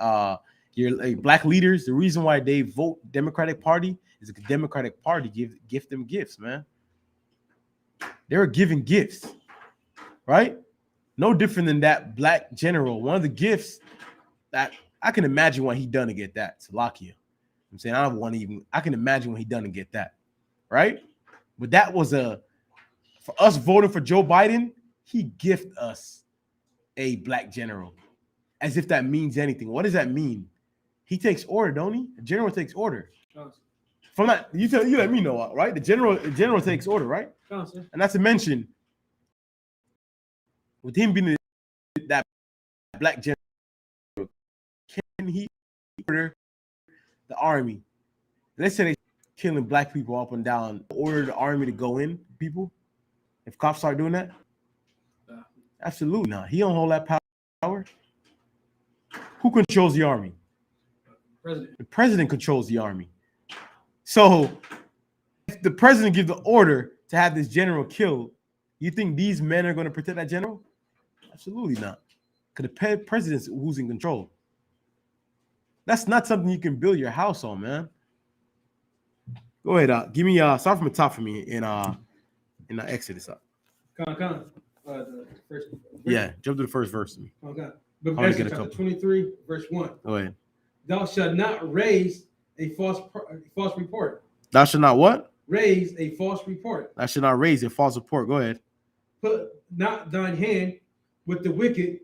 your black leaders, the reason why they vote Democratic Party is the Democratic Party give them gifts, man. They're giving gifts, right? No different than that black general. One of the gifts that I can imagine what he done to get that, Salakia. I'm saying I can imagine what he done to get that, right? But that was for us voting for Joe Biden, he gifted us a black general, as if that means anything. What does that mean? He takes order, don't he? The general takes order. From that, you let me know, right? The general takes order, right? And that's a mention with him being that black general. Can he order the army? Let's say they killing black people up and down. Order the army to go in, people. If cops start doing that, absolutely not. He don't hold that power. Who controls the army? President. The president controls the army. So if the president gives the order to have this general killed, you think these men are going to protect that general? Absolutely not. Because the president's who's in control. That's not something you can build your house on, man. Go ahead. Give me start from the top for me in Exodus up. Yeah, jump to the first verse to me. Okay. But Exodus chapter 23, verse 1. Go ahead. Thou shalt not raise a false report. Thou shalt not what? Raise a false report. Thou shalt not raise a false report. Go ahead. Put not thine hand with the wicked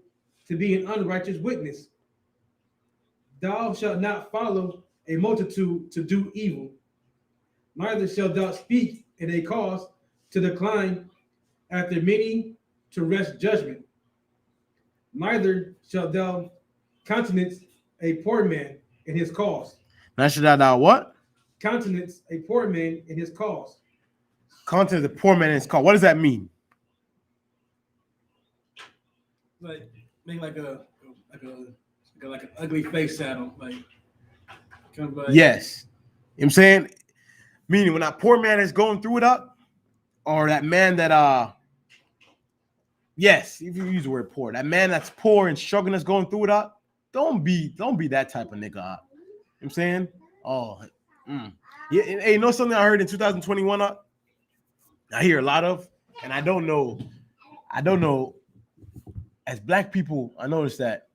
to be an unrighteous witness. Thou shalt not follow a multitude to do evil. Neither shalt thou speak in a cause to decline after many to wrest judgment. Neither shalt thou countenance a poor man in his cause. Now should thou what? Countenance a poor man in his cause. Countenance a poor man in his cause. What does that mean? Like make like an ugly face at him, like yes. You know what I'm saying? Meaning when that poor man is going through it up, or that man that yes, if you use the word poor, that man that's poor and struggling that's going through it up, don't be that type of nigga up. You know what I'm saying? Yeah, hey, you know something I heard in 2021 up? I hear a lot of, and I don't know. As black people, I noticed that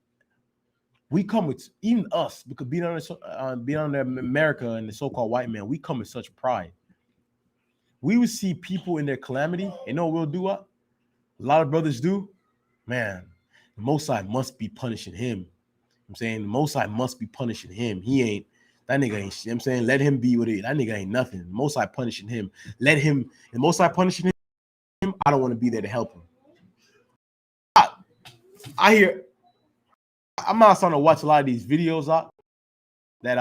we come with, even us, because being under America and the so-called white man, we come with such pride. We would see people in their calamity, and know what we'll do up? A lot of brothers do. Man, the Most High must be punishing him. I'm saying the Most High must be punishing him. He ain't, that nigga ain't, you know I'm saying, let him be what it is. That nigga ain't nothing. The Most High punishing him. Let him, the Most High punishing him, I don't want to be there to help him. I hear, I'm not starting to watch a lot of these videos up that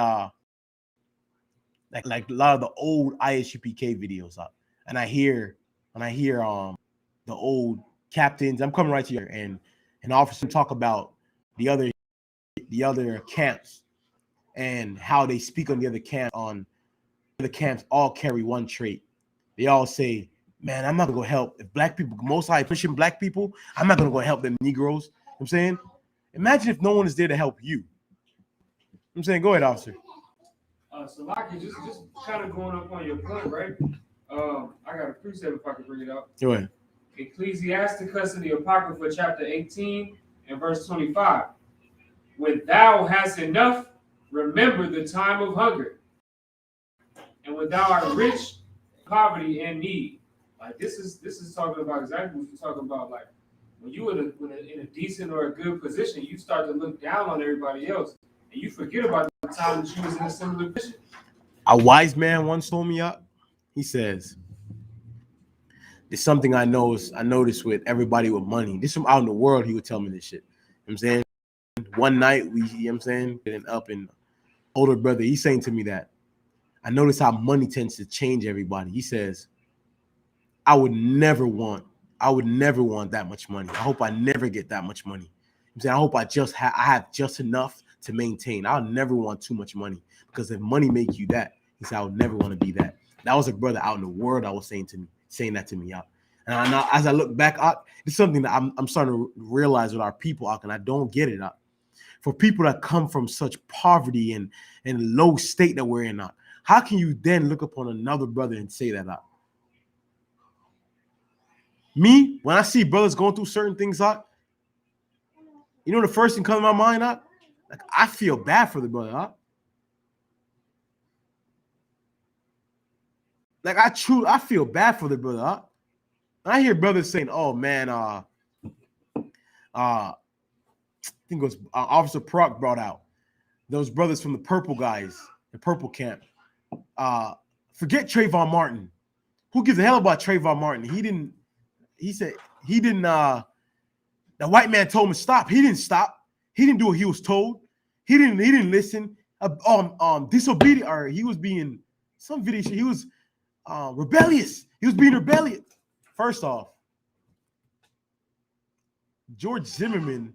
like a lot of the old ISUPK videos up, and I hear the old captains. I'm coming right to here, and officers talk about the other camps and how they speak on the other camp. On the camps all carry one trait. They all say, "Man, I'm not gonna go help if black people, Most High pushing black people. I'm not gonna go help them Negroes." You know what I'm saying, imagine if no one is there to help you. I'm saying, go ahead, officer. So, Lockie, just kind of going up on your point, right? I got a precept if I can bring it up. Go ahead. Ecclesiasticus in the Apocrypha, chapter 18 and verse 25. When thou hast enough, remember the time of hunger. And when thou art rich, poverty and need. Like this is talking about exactly what you're talking about. Like when you in a decent or a good position, you start to look down on everybody else, and you forget about the time that you was in a similar position. A wise man once told me up. He says, It's something I noticed with everybody with money. This from out in the world, he would tell me this shit. You know what I'm saying? One night we, you know what I'm saying, getting up, and older brother, he's saying to me that I notice how money tends to change everybody. He says, I would never want that much money. I hope I never get that much money. I'm saying I hope I have just enough to maintain. I'll never want too much money, because if money make you that, he said I would never want to be that. That was a brother out in the world I was saying that to me out. And now as I look back, it's something that I'm starting to realize with our people out, and I don't get it out. For people that come from such poverty and low state that we're in out, how can you then look upon another brother and say that out? Me, when I see brothers going through certain things out, you know the first thing comes to my mind out? Like, I feel bad for the brother out. Like, I feel bad for the brother out. I hear brothers saying, "Oh man, I think it was Officer Proc brought out those brothers from the purple guys, the purple camp. Forget Trayvon Martin. Who gives a hell about Trayvon Martin? He said he didn't. The white man told him to stop. He didn't stop. He didn't do what he was told. He didn't listen. Disobedient, or he was being some video. He was rebellious. He was being rebellious. First off, George Zimmerman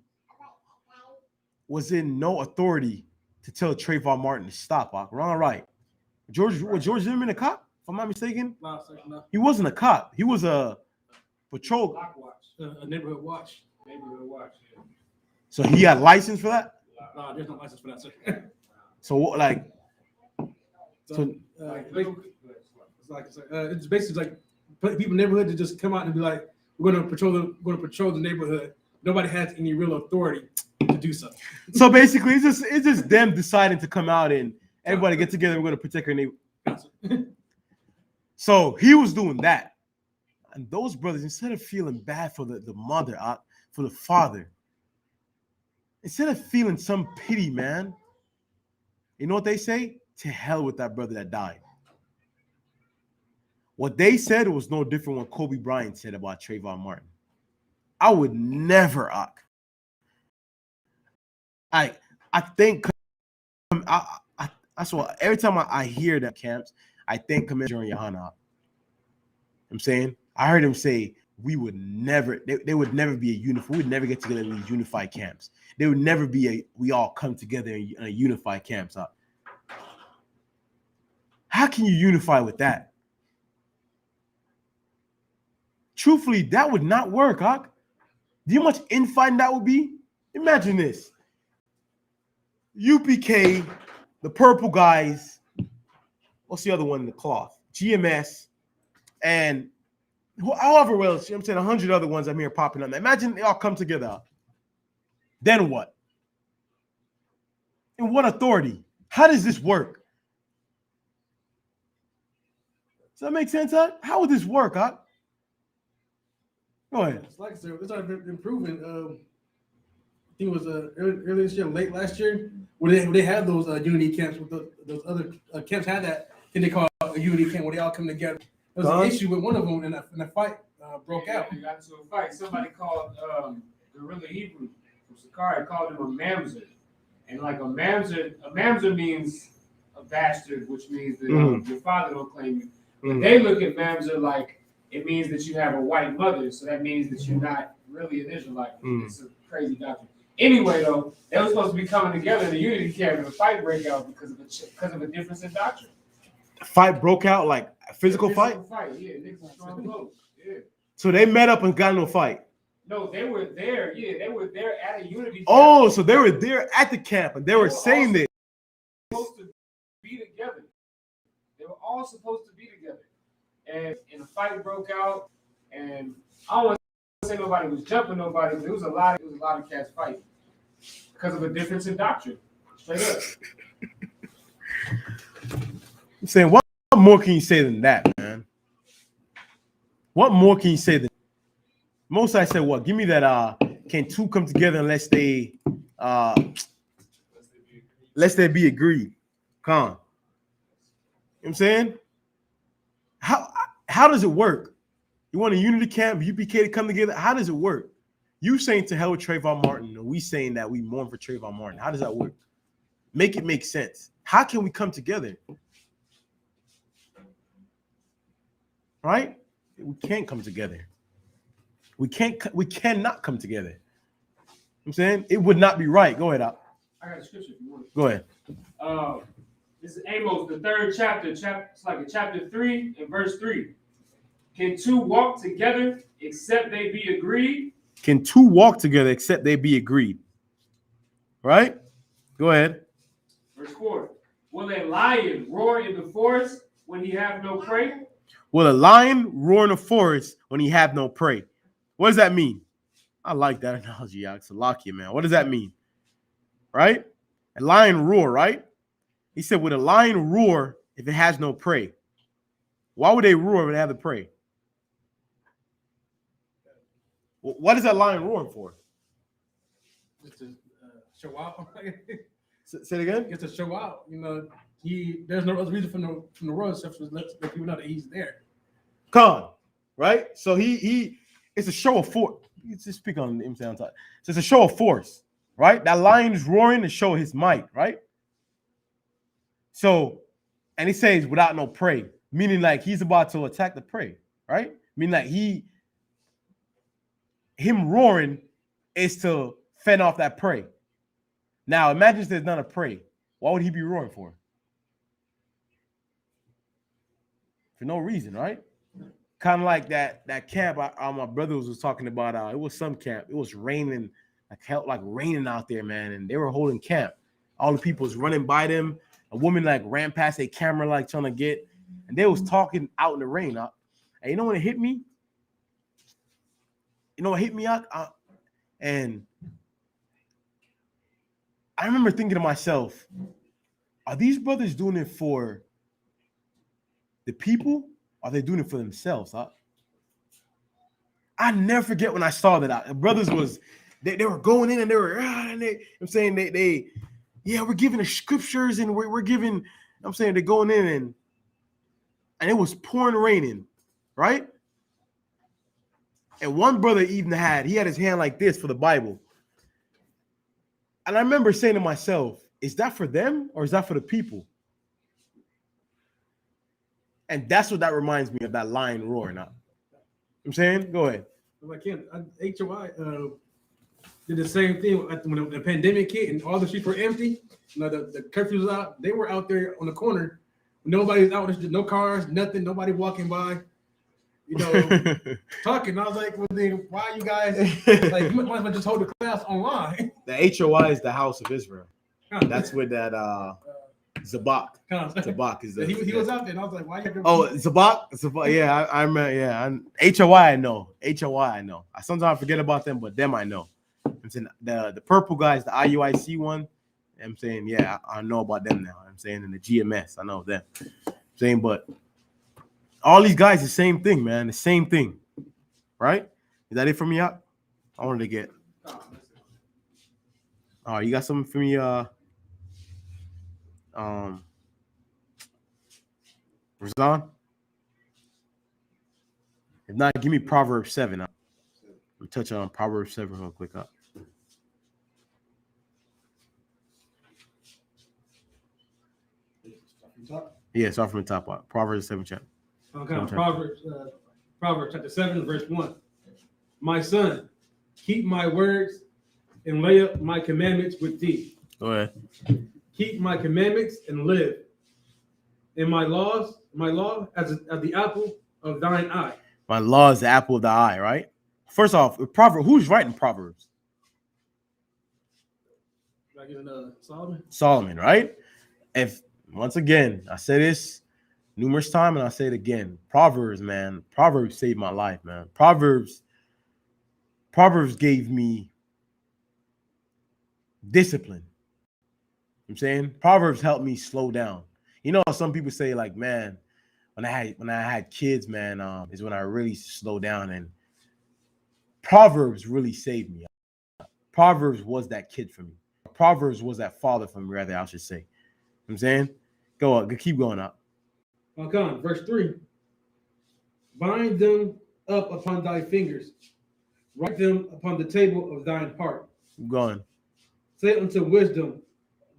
was in no authority to tell Trayvon Martin to stop. Wrong or right? Was George Zimmerman a cop? If I'm not mistaken, No. he wasn't a cop. He was a patrol, A neighborhood watch. Neighborhood watch. Yeah. so he had license for that. No, there's no license for that, sir. So what, like, it's basically like people in the neighborhood to just come out and be like, we're going to patrol the neighborhood. Nobody has any real authority to do so. So basically, it's just them deciding to come out and everybody get together. We're going to protect our neighborhood. So he was doing that, and those brothers, instead of feeling bad for the mother, for the father, instead of feeling some pity, man, you know what they say? To hell with that brother that died. What they said was no different what Kobe Bryant said about Trayvon Martin. I would never, I think, that's why every time I hear that camps, I think Commander Johanna. I'm saying, I heard him say we would never, they would never be a unified, we would never get together in these unified camps. There would never be we all come together in a unified camps. How can you unify with that? Truthfully, that would not work, Hawk. Do you know how much infighting that would be? Imagine this. UPK, the purple guys, what's the other one in the cloth? GMS, and however else, I'm saying 100 other ones I'm here popping up. Imagine they all come together. Then what? In what authority? How does this work? Does that make sense, Hawk? How would this work, Hawk? Go ahead. It's like it's already improving. I think it was earlier this year, late last year, where they had those unity camps with those other camps had that thing they call a unity camp where they all come together. There was an issue with one of them, and a fight broke out. They got into a fight. Somebody called Gorilla Hebrew from Sakari, called him a mamzer, and like a mamzer means a bastard, which means that your father don't claim you. But they look at mamzer like it means that you have a white mother, so that means that you're not really an Israelite. It's a crazy doctrine. Anyway, though, they were supposed to be coming together in a unity camp, and a fight break out because of a difference in doctrine. Fight broke out, like a physical fight? Yeah, niggas strong close. Yeah. So they met up and got in a fight. No, they were there. Yeah, they were there at a unity camp. Oh, so they were there at the camp and they were saying this. Supposed to be together. They were all supposed to be together. And a fight broke out, and I don't want to say nobody was jumping nobody, but there was a lot of cats fighting because of a difference in doctrine. Straight up. I'm saying, what more can you say than that, man? What more can you say than most? I said, what? Give me that. Can two come together unless they be agreed? Come on. You know what I'm saying? How does it work? You want a unity camp, UPK to come together? How does it work? You saying to hell with Trayvon Martin, and we saying that we mourn for Trayvon Martin. How does that work? Make it make sense. How can we come together? Right? We can't come together. We cannot come together. I'm saying it would not be right. Go ahead, Al. I got a scripture if you want. Go ahead. This is Amos, the 3rd chapter. It's like a chapter 3 and verse 3. Can two walk together except they be agreed? Can two walk together except they be agreed? Right? Go ahead. Verse 4. Will a lion roar in the forest when he have no prey? Will a lion roar in the forest when he have no prey? What does that mean? I like that analogy, Alex. Salakia, man. What does that mean? Right? A lion roar, right? He said, would a lion roar if it has no prey? Why would they roar if they have the prey? What is that lion roaring for? Just to show out. Say it again? Just to show out. You know, there's no other reason from the road except for let people know that he's there. Con, right? So he it's a show of force. Just speak on him sound time. So it's a show of force, right? That lion is roaring to show his might, right? So, and he says without no prey, meaning like he's about to attack the prey, right? Meaning like him roaring is to fend off that prey. Now imagine if there's not a prey. What would he be roaring for? For no reason, right? Kind of like that camp my brothers was talking about. It was some camp. It was raining, like raining out there, man. And they were holding camp. All the people was running by them. A woman like ran past a camera, like trying to get, and they was talking out in the rain. And you know what it hit me? You know what hit me out? And I remember thinking to myself, are these brothers doing it for the people? Or are they doing it for themselves? I never forget when I saw that. Brothers was they were going in and they were I'm saying they we're giving the scriptures and we're giving. I'm saying they're going in and it was pouring raining, right? And one brother even had his hand like this for the Bible. And I remember saying to myself, is that for them or is that for the people? And that's what that reminds me of, that lion roaring out. I'm saying? Go ahead. Like HOI did the same thing when the pandemic hit and all the streets were empty. You know, the curfew was out. They were out there on the corner. Nobody's out. There's no cars, nothing. Nobody walking by. You know, talking. I was like, well, then why are you guys like? You might as well just hold the class online. The HOI is the House of Israel. That's where that Zabak. Zabak is the. He was out there, and I was like, why? Zabak. Yeah, I remember. Yeah, HOI. I know. HOI. I know. I sometimes forget about them, but them I know. I'm saying the purple guys, the IUIC one. I'm saying, yeah, I know about them now. I'm saying in the GMS, I know them. I'm saying, but all these guys, the same thing, man. The same thing, right? Is that it for me, Out? I wanted to get. Oh, you got something for me? Razan? If not, give me Proverbs 7. I'm touching on Proverbs 7 real quick. Yeah, start from the top up. Proverbs 7 chapter. Okay, Proverbs chapter 7, verse 1. My son, keep my words and lay up my commandments with thee. Go ahead. Keep my commandments and live. And my law as the apple of thine eye. My law is the apple of the eye, right? First off, Proverbs. Who's writing Proverbs? Solomon. Solomon, right? If once again, I say this numerous times and I say it again. Proverbs, man. Proverbs saved my life, man. Proverbs gave me discipline. I'm saying Proverbs helped me slow down. You know, some people say, like, man, when I had kids, man, is when I really slowed down, and Proverbs really saved me. Proverbs was that kid for me. Proverbs was that father for me, rather, I should say. You know what I'm saying? Go up, keep going up. Okay, verse 3. Bind them up upon thy fingers. Write them upon the table of thine heart. Keep going. Say unto wisdom,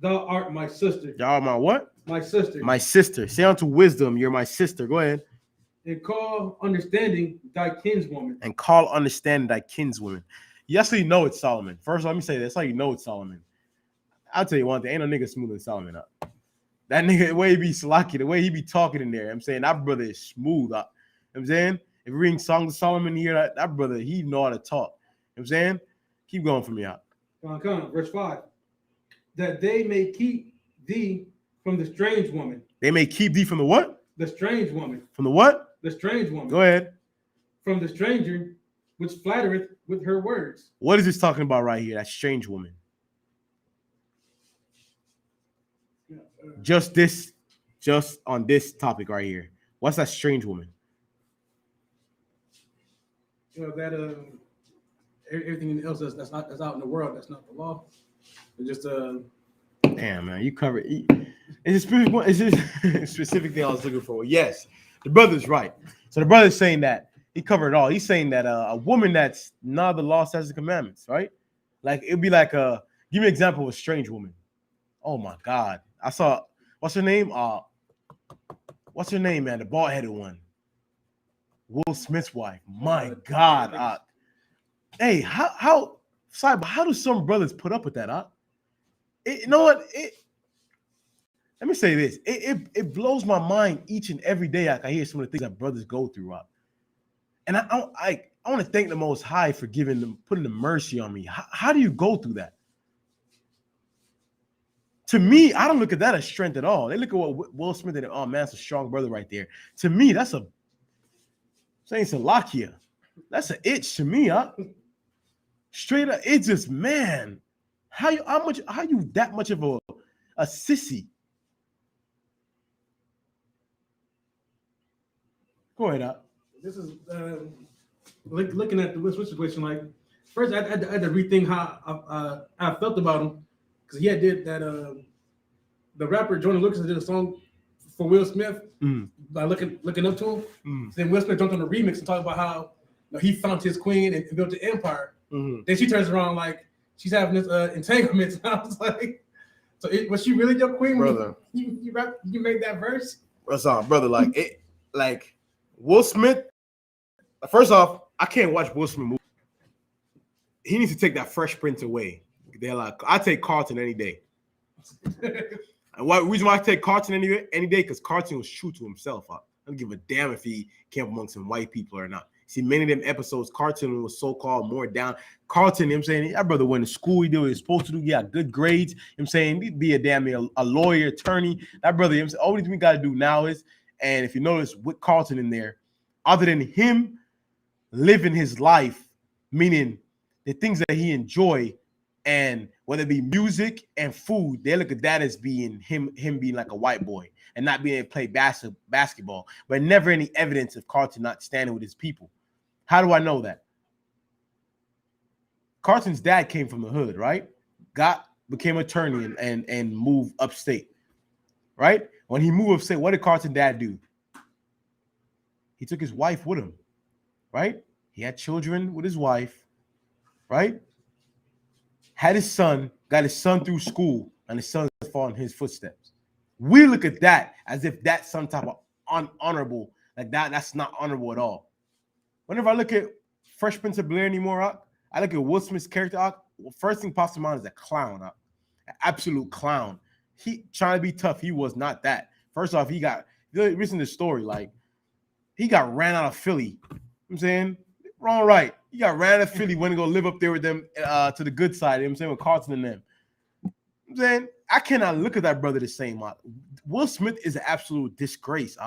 thou art my sister. Y'all, my what? My sister. My sister. Say unto wisdom, you're my sister. Go ahead. And call understanding thy kinswoman. And call understanding thy kinswoman. Yes, you know it's Solomon. First, let me say this. That's how you know it's Solomon. I'll tell you one thing. Ain't no nigga smoother than Solomon up. That nigga, the way he be slacking, the way he be talking in there, I'm saying that brother is smooth. You know what I'm saying? If you're reading Songs of Solomon here, that brother, he know how to talk. You know what I'm saying? Keep going for me out. Come, verse 5. That they may keep thee from the strange woman. They may keep thee from the what? The strange woman. From the what? The strange woman. Go ahead. From the stranger, which flattereth with her words. What is this talking about right here? That strange woman. Just on this topic right here. What's that strange woman? You know that everything else that's out in the world, that's not the law. It's just damn, man, you covered. It's just a specific thing I was looking for. Yes, the brother's right. So the brother's saying that he covered it all. He's saying that a woman that's not the law, statutes, and commandments, right? Like it'd be like give me an example of a strange woman. Oh my God, I saw. What's her name? What's her name, man? The bald-headed one. Will Smith's wife. My God. Hey, how do some brothers put up with that? You know what? Let me say this. It blows my mind each and every day. I hear some of the things that brothers go through. And I want to thank the Most High for giving them, putting the mercy on me. How do you go through that? To me, I don't look at that as strength at all. They look at what Will Smith did. Oh man, that's a strong brother right there. To me, that's a saying Salakia. That's an itch to me, Straight up, it's just man. How you that much of a sissy? Go ahead, This is looking at the Will Smith situation. Like first, I had to rethink how I felt about him. Because he did that, the rapper Jordan Lucas did a song for Will Smith by looking up to him. So then Will Smith jumped on the remix and talked about how he found his queen and built the empire. Then she turns around like she's having this entanglement. And I was like, so was she really your queen? Brother? You made that verse? What's up, brother? Like Will Smith. First off, I can't watch Will Smith movie. He needs to take that Fresh Prince away. They're like, I take Carlton any day. And what reason why I take Carlton any day? Because Carlton was true to himself. I don't give a damn if he came amongst some white people or not. See, many of them episodes, Carlton was so-called more down. Carlton, you know what I'm saying? That brother went to school, he did what he was supposed to do, he got good grades. You know what I'm saying? He'd be a lawyer, attorney. That brother, you know what I'm saying? All we got to do now is, and if you notice with Carlton in there, other than him living his life, meaning the things that he enjoy, and whether it be music and food, they look at that as being him being like a white boy and not being able to play basketball, but never any evidence of Carlton not standing with his people. How do I know that? Carlton's dad came from the hood, right? Became attorney and moved upstate, right? When he moved upstate, what did Carlton's dad do? He took his wife with him, right? He had children with his wife, right? Had his son, got his son through school, and his son following his footsteps. We look at that as if that's some type of unhonorable, like that's not honorable at all. Whenever I look at Fresh Prince of Bel-Air anymore, I look at Will Smith's character. First thing pops to mind is a clown, an absolute clown. He trying to be tough. He was not that. First off, listen to the story, like he got ran out of Philly. You know what I'm saying? Wrong, right. He got ran out of Philly, went to go live up there with them to the good side. You know what I'm saying? With Carlton and them. You know what I'm saying? I cannot look at that brother the same. Will Smith is an absolute disgrace.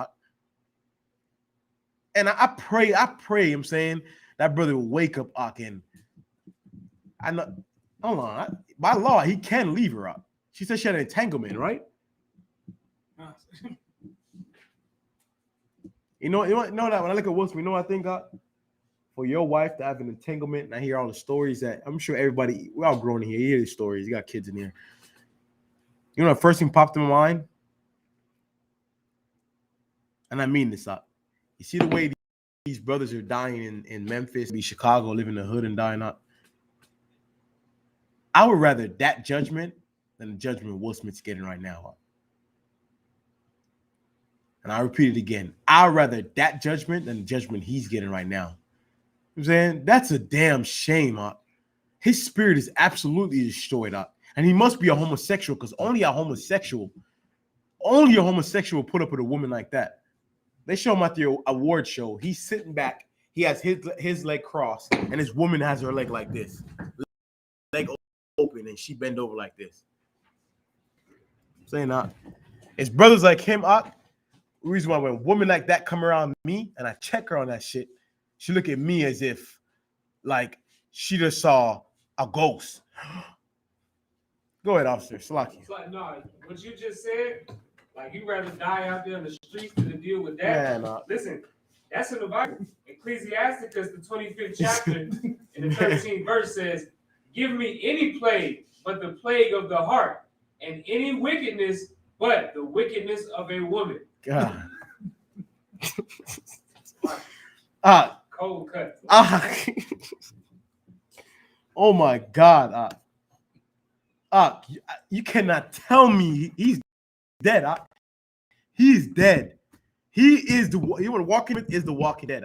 And I pray, you know what I'm saying, that brother will wake up, and I know, hold on, by law, he can leave her up. She said she had an entanglement, right? You know that when I look at Will Smith, you know what I think, for your wife to have an entanglement, and I hear all the stories that I'm sure everybody, we're all grown in here. You hear the stories. You got kids in here. You know, the first thing popped in my mind, and I mean this, you see the way these brothers are dying in Memphis, be Chicago, live in the hood and dying out. I would rather that judgment than the judgment Will Smith's getting right now. And I repeat it again. I'd rather that judgment than the judgment he's getting right now. You know what I'm saying? That's a damn shame. His spirit is absolutely destroyed. And he must be a homosexual because only a homosexual put up with a woman like that. They show him at the award show. He's sitting back. He has his leg crossed, and his woman has her leg like this. Leg open, and she bend over like this. I'm saying that. It's brothers like him, the reason why when a woman like that come around me and I check her on that shit, she look at me as if like she just saw a ghost. Go ahead, officer. Slaki. No, what you just said, like you rather die out there in the streets than to deal with that. Man, listen, that's in the Bible. Ecclesiasticus, the 25th chapter, in the 13th verse says, "Give me any plague but the plague of the heart, and any wickedness but the wickedness of a woman." God. Cold cut. Oh my God. You cannot tell me he's dead. He's dead. He is the Walking is the Walking Dead.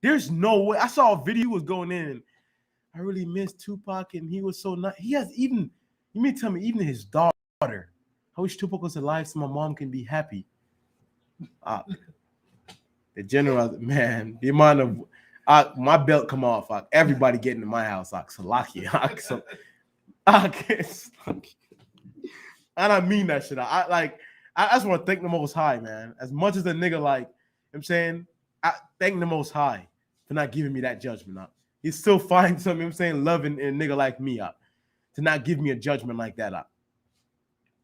There's no way. I saw a video was going in and I really miss Tupac and he was so nice. He has even, you mean tell me, even his daughter. I wish Tupac was alive so my mom can be happy. The general, man, the amount of my belt come off. Everybody getting to my house. Salaki. And I mean that shit. I just want to thank the Most High, man. As much as the nigga like, I'm saying, I thank the Most High for not giving me that judgment. He still finds something, I'm saying, loving a nigga like me to not give me a judgment like that.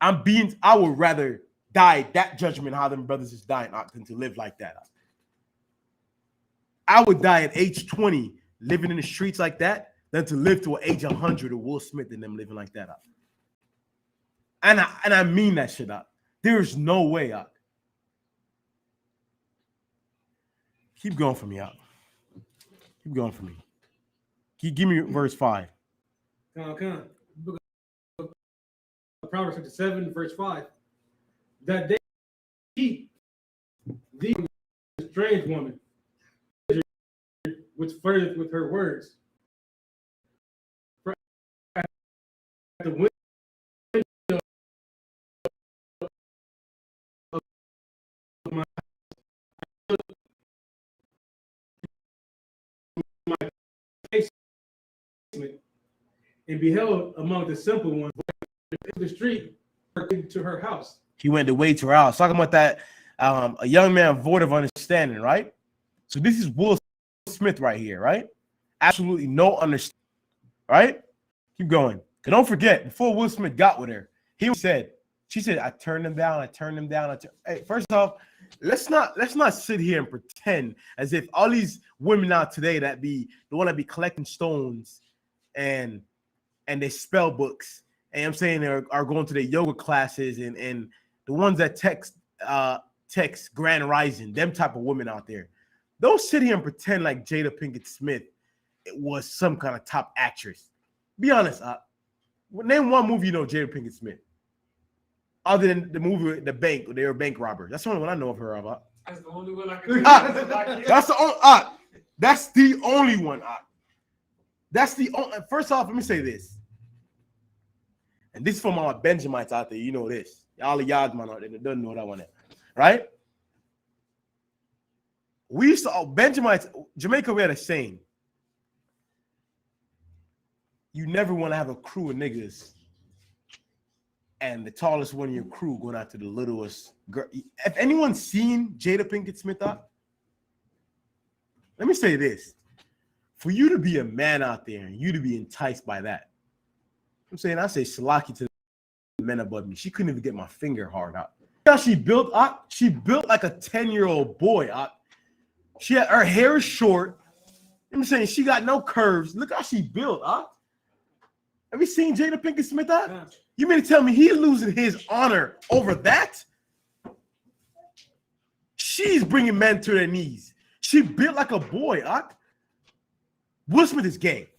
I would rather die that judgment how them brothers is dying than to live like that. I would die at age 20 living in the streets like that than to live to an age 100 of Will Smith and them living like that. And I mean that shit. There's no way. Keep going for me. Keep going for me. Give me verse 5. Come on. Proverbs 57, verse 5. That they keep the strange woman, which furthers with her words. At the window of my basement and beheld among the simple ones in the street to her house. He went the way to her house. Talking about that, a young man void of understanding, right? So this is Will Smith right here, right? Absolutely no understanding, right? Keep going. Cause don't forget, before Will Smith got with her, she said, I turned him down. Hey, first off, let's not sit here and pretend as if all these women out today that be the one that be collecting stones and they spell books, and I'm saying they are going to their yoga classes and the ones that text Grand Rising, them type of women out there. Don't sit here and pretend like Jada Pinkett Smith was some kind of top actress. Be honest. Name one movie you know Jada Pinkett Smith. Other than the movie The Bank, they were bank robbers. That's the only one I know of her about. That's the only one I can That's the only one. That's the only. First off, let me say this. And this is for my Benjamites out there. You know this. All the Yardman out there that doesn't know what I want. Right? We used to, Benjamites, Jamaica, we had a saying. You never want to have a crew of niggas and the tallest one in your crew going after the littlest girl. If anyone's seen Jada Pinkett Smith up, let me say this. For you to be a man out there and you to be enticed by that, I'm saying, I say Salaki to the men above me. She couldn't even get my finger hard out. How she built up? She built like a 10-year-old boy up. She had her hair is short. I'm saying she got no curves. Look how she built up. Have you seen Jada Pinkett Smith up? You mean to tell me he's losing his honor over that? She's bringing men to their knees. She built like a boy. Will Smith is gay.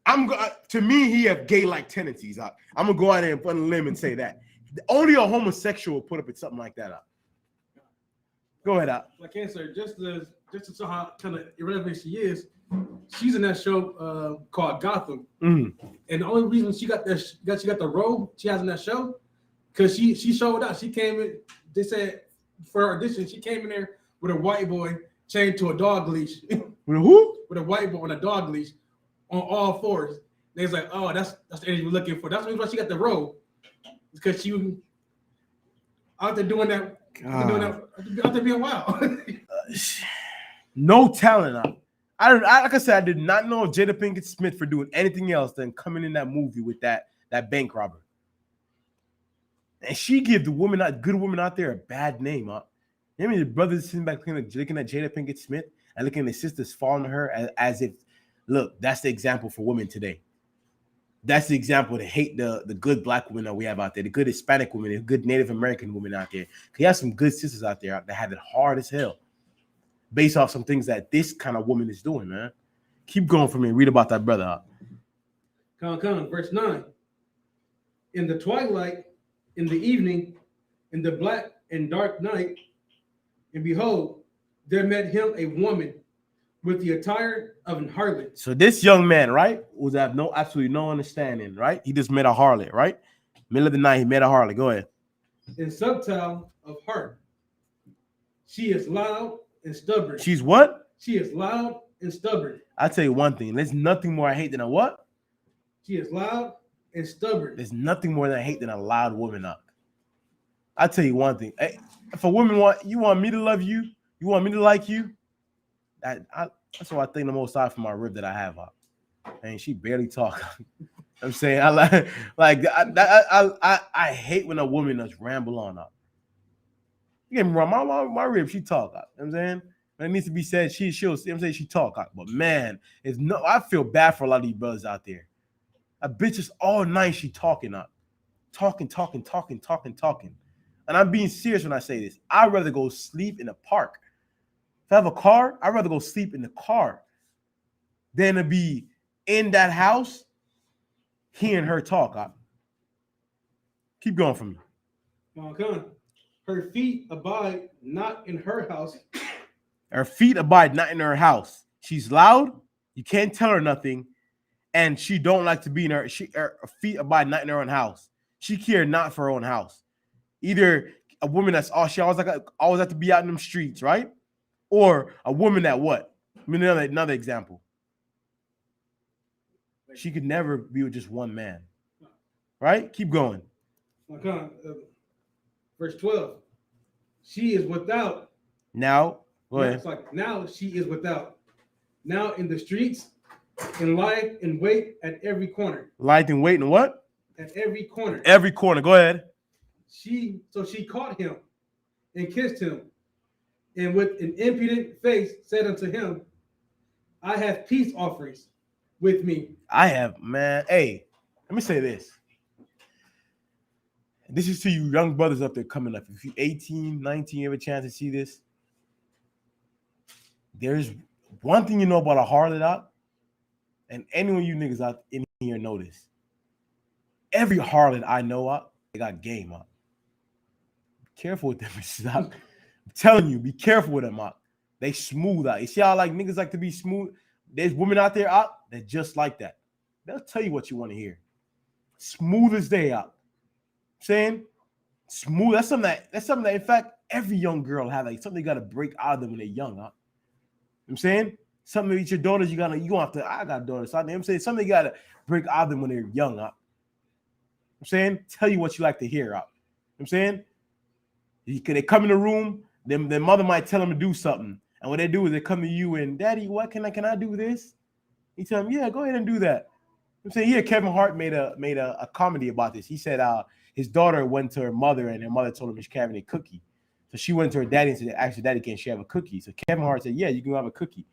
To me, he have gay-like tendencies. I'm gonna go out there and put a limb and say that. Only a homosexual would put up with something like that. Go ahead, Like Cancer, just to show how kind of irrelevant she is. She's in that show called Gotham, and the only reason she got the role she has in that show, because she showed up. She came in. They said for her audition, she came in there with a white boy chained to a dog leash. With who? With a white boy on a dog leash on all fours. They was like, oh, that's the energy we're looking for. That's the reason why she got the role, because she out there doing that. Out there being wild. No talent. Like I said, I did not know Jada Pinkett Smith for doing anything else than coming in that movie with that bank robber. And she give the good woman out there a bad name. I mean, the brothers sitting back looking at Jada Pinkett Smith and looking at the sisters falling to her as if, look, that's the example for women today. That's the example to hate the good black women that we have out there, the good Hispanic women, the good Native American women out there. Because you have some good sisters out there that have it hard as hell based off some things that this kind of woman is doing, man. Keep going for me. Read about that brother. Come, verse 9. In the twilight, in the evening, in the black and dark night, and behold, there met him a woman with the attire of an harlot. So this young man, right, was absolutely no understanding, right? He just met a harlot, right? Middle of the night, he met a harlot. Go ahead. In subtile of heart. She is loud and stubborn. She's what? She is loud and stubborn. I'll tell you one thing. There's nothing more I hate than a what? She is loud and stubborn. There's nothing more than I hate than a loud woman. I'll tell you one thing. Hey, if a woman want me to love you, you want me to like you, that's what I think the most out for my rib that I have. And she barely talk. I'm saying I hate when a woman does ramble on up. You get me wrong, my rib, she talk. You know what I'm saying? When it needs to be said, she'll I'm saying she talk. But man, I feel bad for a lot of these brothers out there. A bitch is all night she talking up. Talking. And I'm being serious when I say this. I'd rather go sleep in a park. If I have a car, I'd rather go sleep in the car than to be in that house hearing her talk. Keep going for me. Okay. Her feet abide not in her house. Her feet abide not in her house. She's loud. You can't tell her nothing. And she don't like to be in her feet abide not in her own house. She care not for her own house. Either a woman that's she always have to be out in them streets, right? Or a woman that what? I mean, another example. She could never be with just one man. Right? Keep going. Okay. Verse 12. She is without. Now, go ahead. It's like now she is without. Now in the streets, and lie and wait at every corner. Lie and wait and what? At every corner. Every corner. Go ahead. She caught him and kissed him, and with an impudent face said unto him, I have peace offerings with me. I have, man. Hey, let me say this. This is to you young brothers up there coming up. If you're 18, 19, you have a chance to see this. There's one thing you know about a harlot out, and anyone you niggas out in here know this. Every harlot I know out, they got game up. Be careful with them. I'm telling you, be careful with them out. They smooth out. You see how like niggas like to be smooth? There's women out there out that just like that. They'll tell you what you want to hear. Smooth as they out. Saying smooth. That's something that in fact every young girl have like something you got to break out of them when they're young. You know what I'm saying? Something with your daughters, you gonna have to. I got daughters. So I'm saying something you gotta break out of them when they're young. I'm saying, tell you what you like to hear. I'm saying, they come in the room, their mother might tell them to do something, and what they do is they come to you and, Daddy, what can I do this? You tell them, yeah, go ahead and do that. I'm saying, here Kevin Hart made a comedy about this. He said his daughter went to her mother and her mother told him she can't have a cookie. So she went to her daddy and said, actually, Daddy, can she have a cookie? So Kevin Hart said, yeah, you can have a cookie.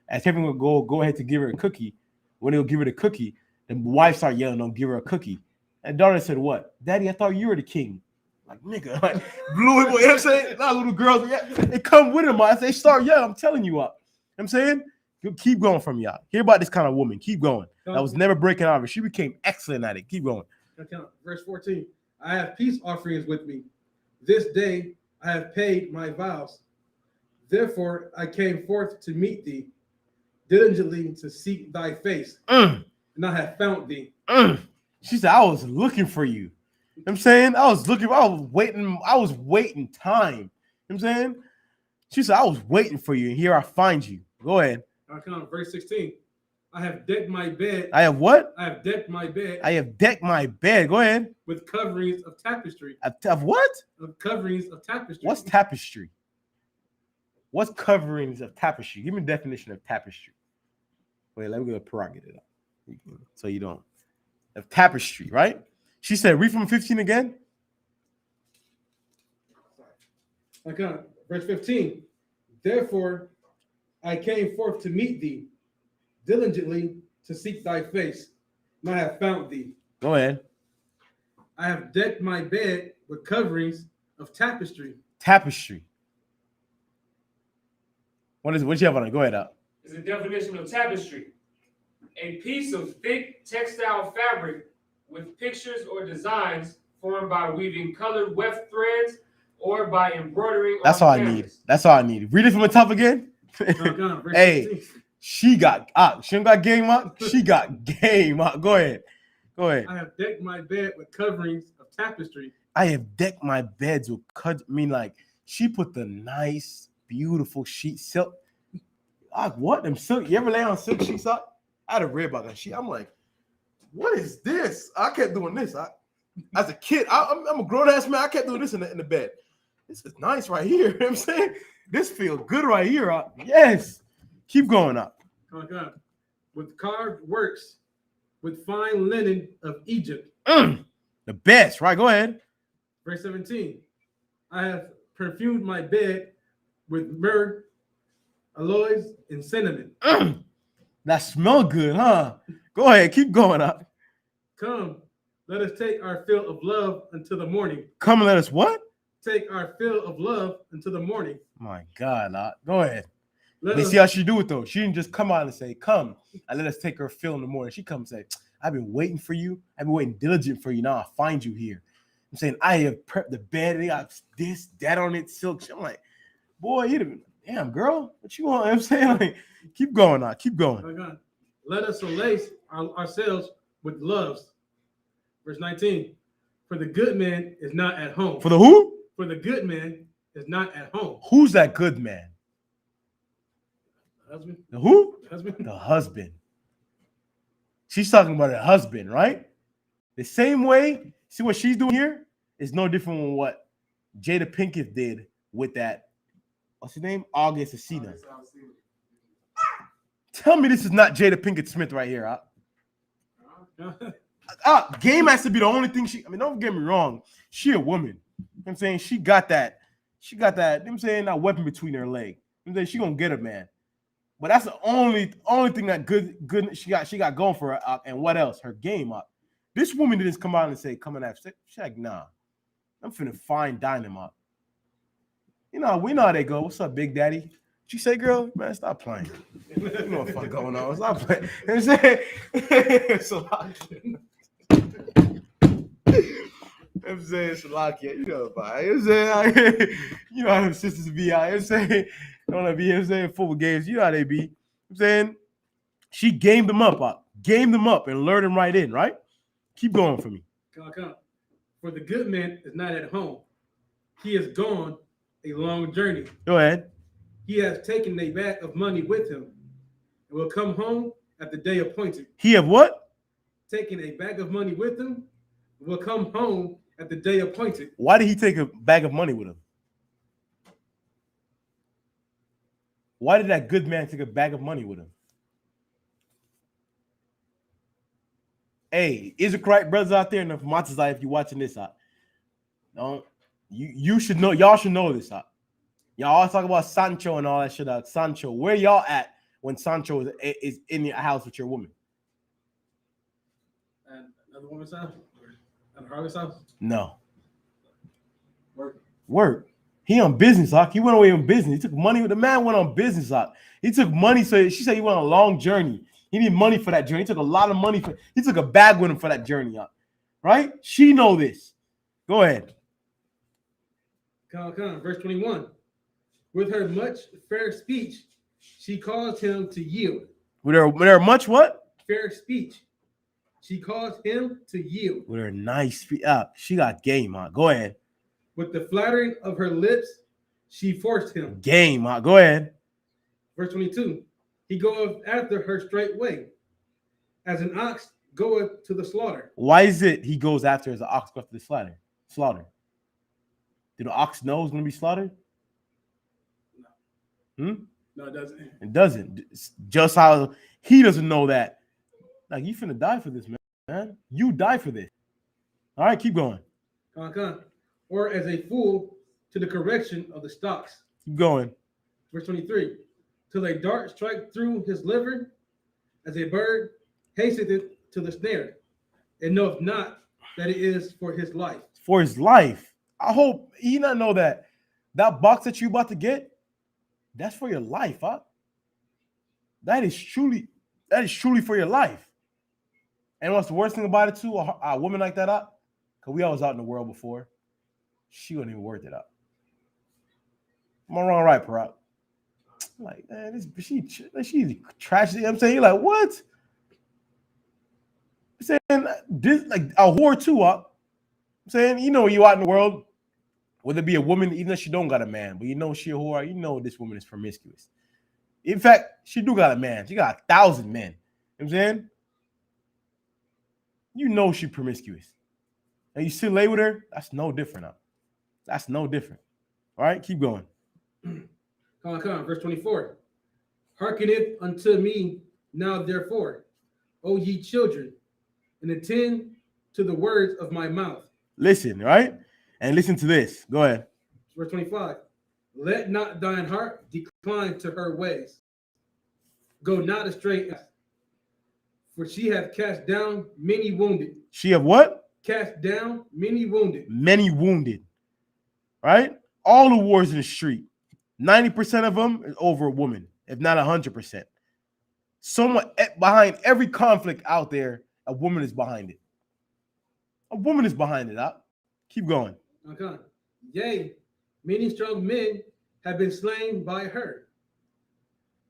As Kevin would go ahead to give her a cookie, when he'll give her the cookie, the wife started yelling, don't give her a cookie. And daughter said, what? Daddy, I thought you were the king. Like, nigga, like, blew it. You know what I'm saying? Not little girls, yeah, they come with him. I say, start young. I'm telling you up. You know what I'm saying? You keep going from y'all. Hear about this kind of woman. Keep going. That was never breaking out of it. She became excellent at it. Keep going. Verse 14. I have peace offerings with me. This day I have paid my vows. Therefore I came forth to meet thee, diligently to seek thy face, and I have found thee. She said, I was looking for you. You know what I'm saying? I was waiting time. You know what I'm saying? She said, I was waiting for you, and here I find you. Go ahead. Verse 16. I have decked my bed. I have what? I have decked my bed. I have decked my bed. Go ahead. With coverings of tapestry. Of what? Of coverings of tapestry. What's tapestry? What's coverings of tapestry? Give me a definition of tapestry. Wait, let me go prerogative it up. So you don't. Of tapestry, right? She said, read from 15 again. Verse 15. Therefore, I came forth to meet thee, diligently to seek thy face, and I have found thee. Go ahead. I have decked my bed with coverings of tapestry. Tapestry. What you have on it? Go ahead, up. It's a definition of tapestry. A piece of thick textile fabric with pictures or designs formed by weaving colored weft threads or by embroidering. That's all I need. That's all I need. Read it from the top again. Hey, she got she got game up. She got game up. Go ahead. Go ahead. I have decked my bed with coverings of tapestry. I have decked my beds with like she put the nice, beautiful sheet silk. What them silk? You ever lay on silk sheets up? I had a read about that sheet. I'm like, what is this? I kept doing this. As a kid, I'm a grown ass man. I kept doing this in the bed. This is nice right here. You know what I'm saying? This feels good right here. Yes. Keep going up. With carved works, with fine linen of Egypt. The best, right? Go ahead. Verse 17. I have perfumed my bed with myrrh, aloes, and cinnamon. That smell good, huh? Go ahead. Keep going up. Come, let us take our fill of love until the morning. Come and let us what? Take our fill of love until the morning. My God, go ahead. Let's see how she do it though. She didn't just come out and say, "Come and let us take her fill in the morning." She comes and say, "I've been waiting for you. I've been waiting diligent for you. Now I find you here." I'm saying, "I have prepped the bed. They got this, that on it, silk." I'm like, "Boy, you damn girl, what you want?" I'm saying, like, keep going now, keep going. Oh God. Let us solace ourselves with loves. Verse 19. For the good man is not at home. For the who? For the good man is not at home. Who's that good man? The husband. The who? The husband. The husband. She's talking about her husband, right? The same way. See what she's doing here is no different than what Jada Pinkett did with that. What's his name? August Alsina. Tell me this is not Jada Pinkett Smith right here. Game has to be the only thing don't get me wrong. She a woman. You know what I'm saying? She got that, you know what I'm saying, that weapon between her leg. You know what I'm saying? She gonna get a man. But that's the only thing that good she got going for her. And what else? Her game up. This woman didn't come out and say, come and have sex. She's like, nah. I'm finna find Dynamite. You know, we know how they go. What's up, Big Daddy? What you say, girl? Man, stop playing. You know what the fuck going on. Stop playing. You know what I'm saying? It's a lot. I'm saying Shalakia, you know about it. I'm saying, you know how them sisters be out. I'm saying, don't be. I'm saying football games. You know how they be. I'm saying she gamed them up, and lured them right in. Right? Keep going for me. Come. For the good man is not at home. He has gone a long journey. Go ahead. He has taken a bag of money with him and will come home at the day appointed. He have what? Taking a bag of money with him and will come home at the day appointed. Why did he take a bag of money with him? Why did that good man take a bag of money with him? Hey, Israelite brothers out there in the Matazai, if you're watching this out, you should know. Y'all should know this out. Y'all always talk about Sancho and all that shit out. Sancho, where y'all at when Sancho is in your house with your woman? At another woman's house? At Harley's house? No. Work. He on business, Hawk. He went away on business. He took money. The man went on business, Hawk. He took money. So she said he went on a long journey. He needed money for that journey. He took a lot of money. He took a bag with him for that journey, Hawk. Right? She know this. Go ahead. Verse 21. With her much fair speech, she caused him to yield. With her much what? Fair speech. She caused him to yield. With her nice speech. She got game, Hawk. Go ahead. With the flattering of her lips, she forced him. Game, Hawk. Go ahead. Verse 22. He goeth after her straightway, as an ox goeth to the slaughter. Why is it he goes after as an ox goes to the slaughter? Do the ox know it's going to be slaughtered? No, it doesn't. It doesn't. It's just how he doesn't know that. Like, you finna die for this, man. You die for this. All right, keep going. Or as a fool to the correction of the stocks. Keep going. Verse 23. Till a dart strike through his liver, as a bird hasteth to the snare, and knoweth not that it is for his life. For his life. I hope he not know that box that you about to get, that's for your life, huh? That is truly for your life. And what's the worst thing about it too? A woman like that, because we always out in the world before, she wasn't even worth it up. Am I wrong, right, Parak? Like, man, she's trash. You know what I'm saying? You're like, what? I'm saying this, like a whore too, I'm saying, you know, you out in the world, whether it be a woman, even though she don't got a man, but you know she a whore, you know this woman is promiscuous. In fact, she do got a man. She got 1,000 men. You know what I'm saying? You know she promiscuous. And you still lay with her, that's no different. That's no different. All right, keep going. Verse 24. Hearkeneth unto me now, therefore, O ye children, and attend to the words of my mouth. Listen, right? And listen to this. Go ahead. Verse 25. Let not thine heart decline to her ways. Go not astray, for she hath cast down many wounded. She have what? Cast down many wounded. Many wounded. Right? All the wars in the street, 90% of them is over a woman, if not 100%. Someone behind every conflict out there, a woman is behind it. A woman is behind it. Keep going. Okay. Yea, many strong men have been slain by her.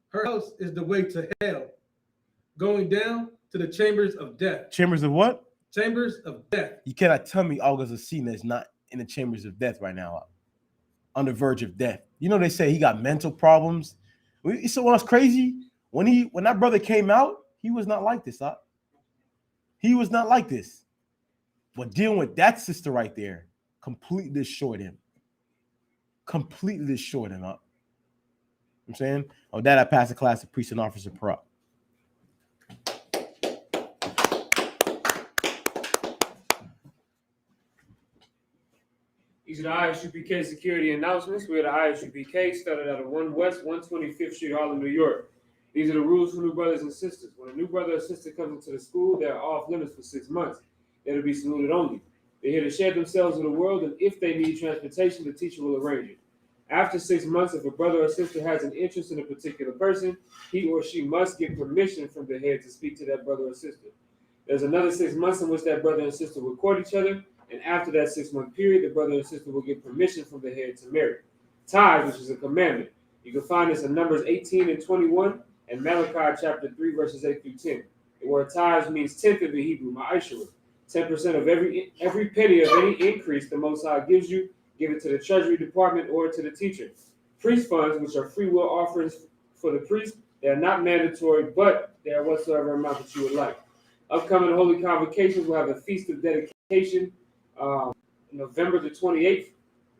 Her house is the way to hell, going down to the chambers of death. Chambers of what? Chambers of death. You cannot tell me August Alsina is not in the chambers of death right now, on the verge of death. You know, they say he got mental problems. So what's crazy? When that brother came out, he was not like this, He was not like this. But dealing with that sister right there completely destroyed him. Completely destroyed him, I'm saying? Oh, that I passed the class of priest and officer prop. These are the ISUPK security announcements. We're the ISUPK, started out of 1 West, 125th Street, Harlem, New York. These are the rules for new brothers and sisters. When a new brother or sister comes into the school, they're off limits for 6 months. They're to be saluted only. They're here to share themselves with the world, and if they need transportation, the teacher will arrange it. After 6 months, if a brother or sister has an interest in a particular person, he or she must get permission from the head to speak to that brother or sister. There's another 6 months in which that brother and sister will court each other, and after that 6 month period, the brother and sister will get permission from the head to marry. Tithe, which is a commandment. You can find this in Numbers 18 and 21 and Malachi chapter 3, verses 8 through 10. The word tithe means tenth in the Hebrew, ma'ashara. 10% of every penny of any increase the Most High gives you, give it to the Treasury Department or to the teacher. Priest funds, which are free will offerings for the priest, they are not mandatory, but they are whatsoever amount that you would like. Upcoming holy convocations will have a feast of dedication November the 28th.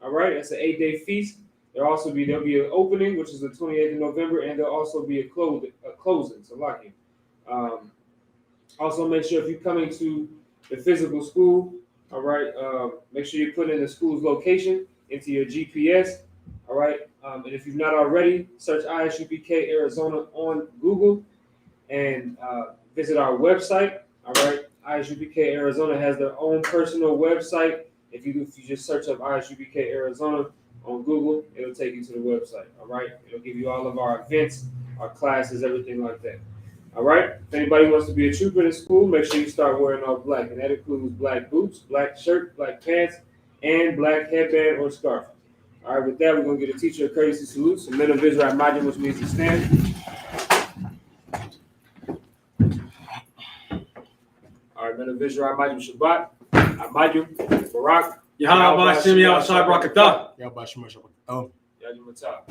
All right, that's an 8-day feast. There'll be an opening, which is the 28th of November, and there'll also be a closing. So lucky. Also, make sure if you're coming to the physical school, all right, make sure you put in the school's location into your GPS. All right, and if you've not already, search ISUPK Arizona on Google and visit our website. All right, ISUPK Arizona has their own personal website. If you just search up ISUPK Arizona on Google, it'll take you to the website. All right, it'll give you all of our events, our classes, everything like that. All right. If anybody wants to be a trooper in school, make sure you start wearing all black, and that includes black boots, black shirt, black pants, and black headband or scarf. All right. With that, we're gonna get a teacher a courtesy salute. So men of Israel Majim, which means to stand. All right, men of Israel Majim Shabbat, Majim Barak. Yahweh Hashem Yahweh Shai Barakatah. Yahweh Shai Barakatah. Yahweh Matah.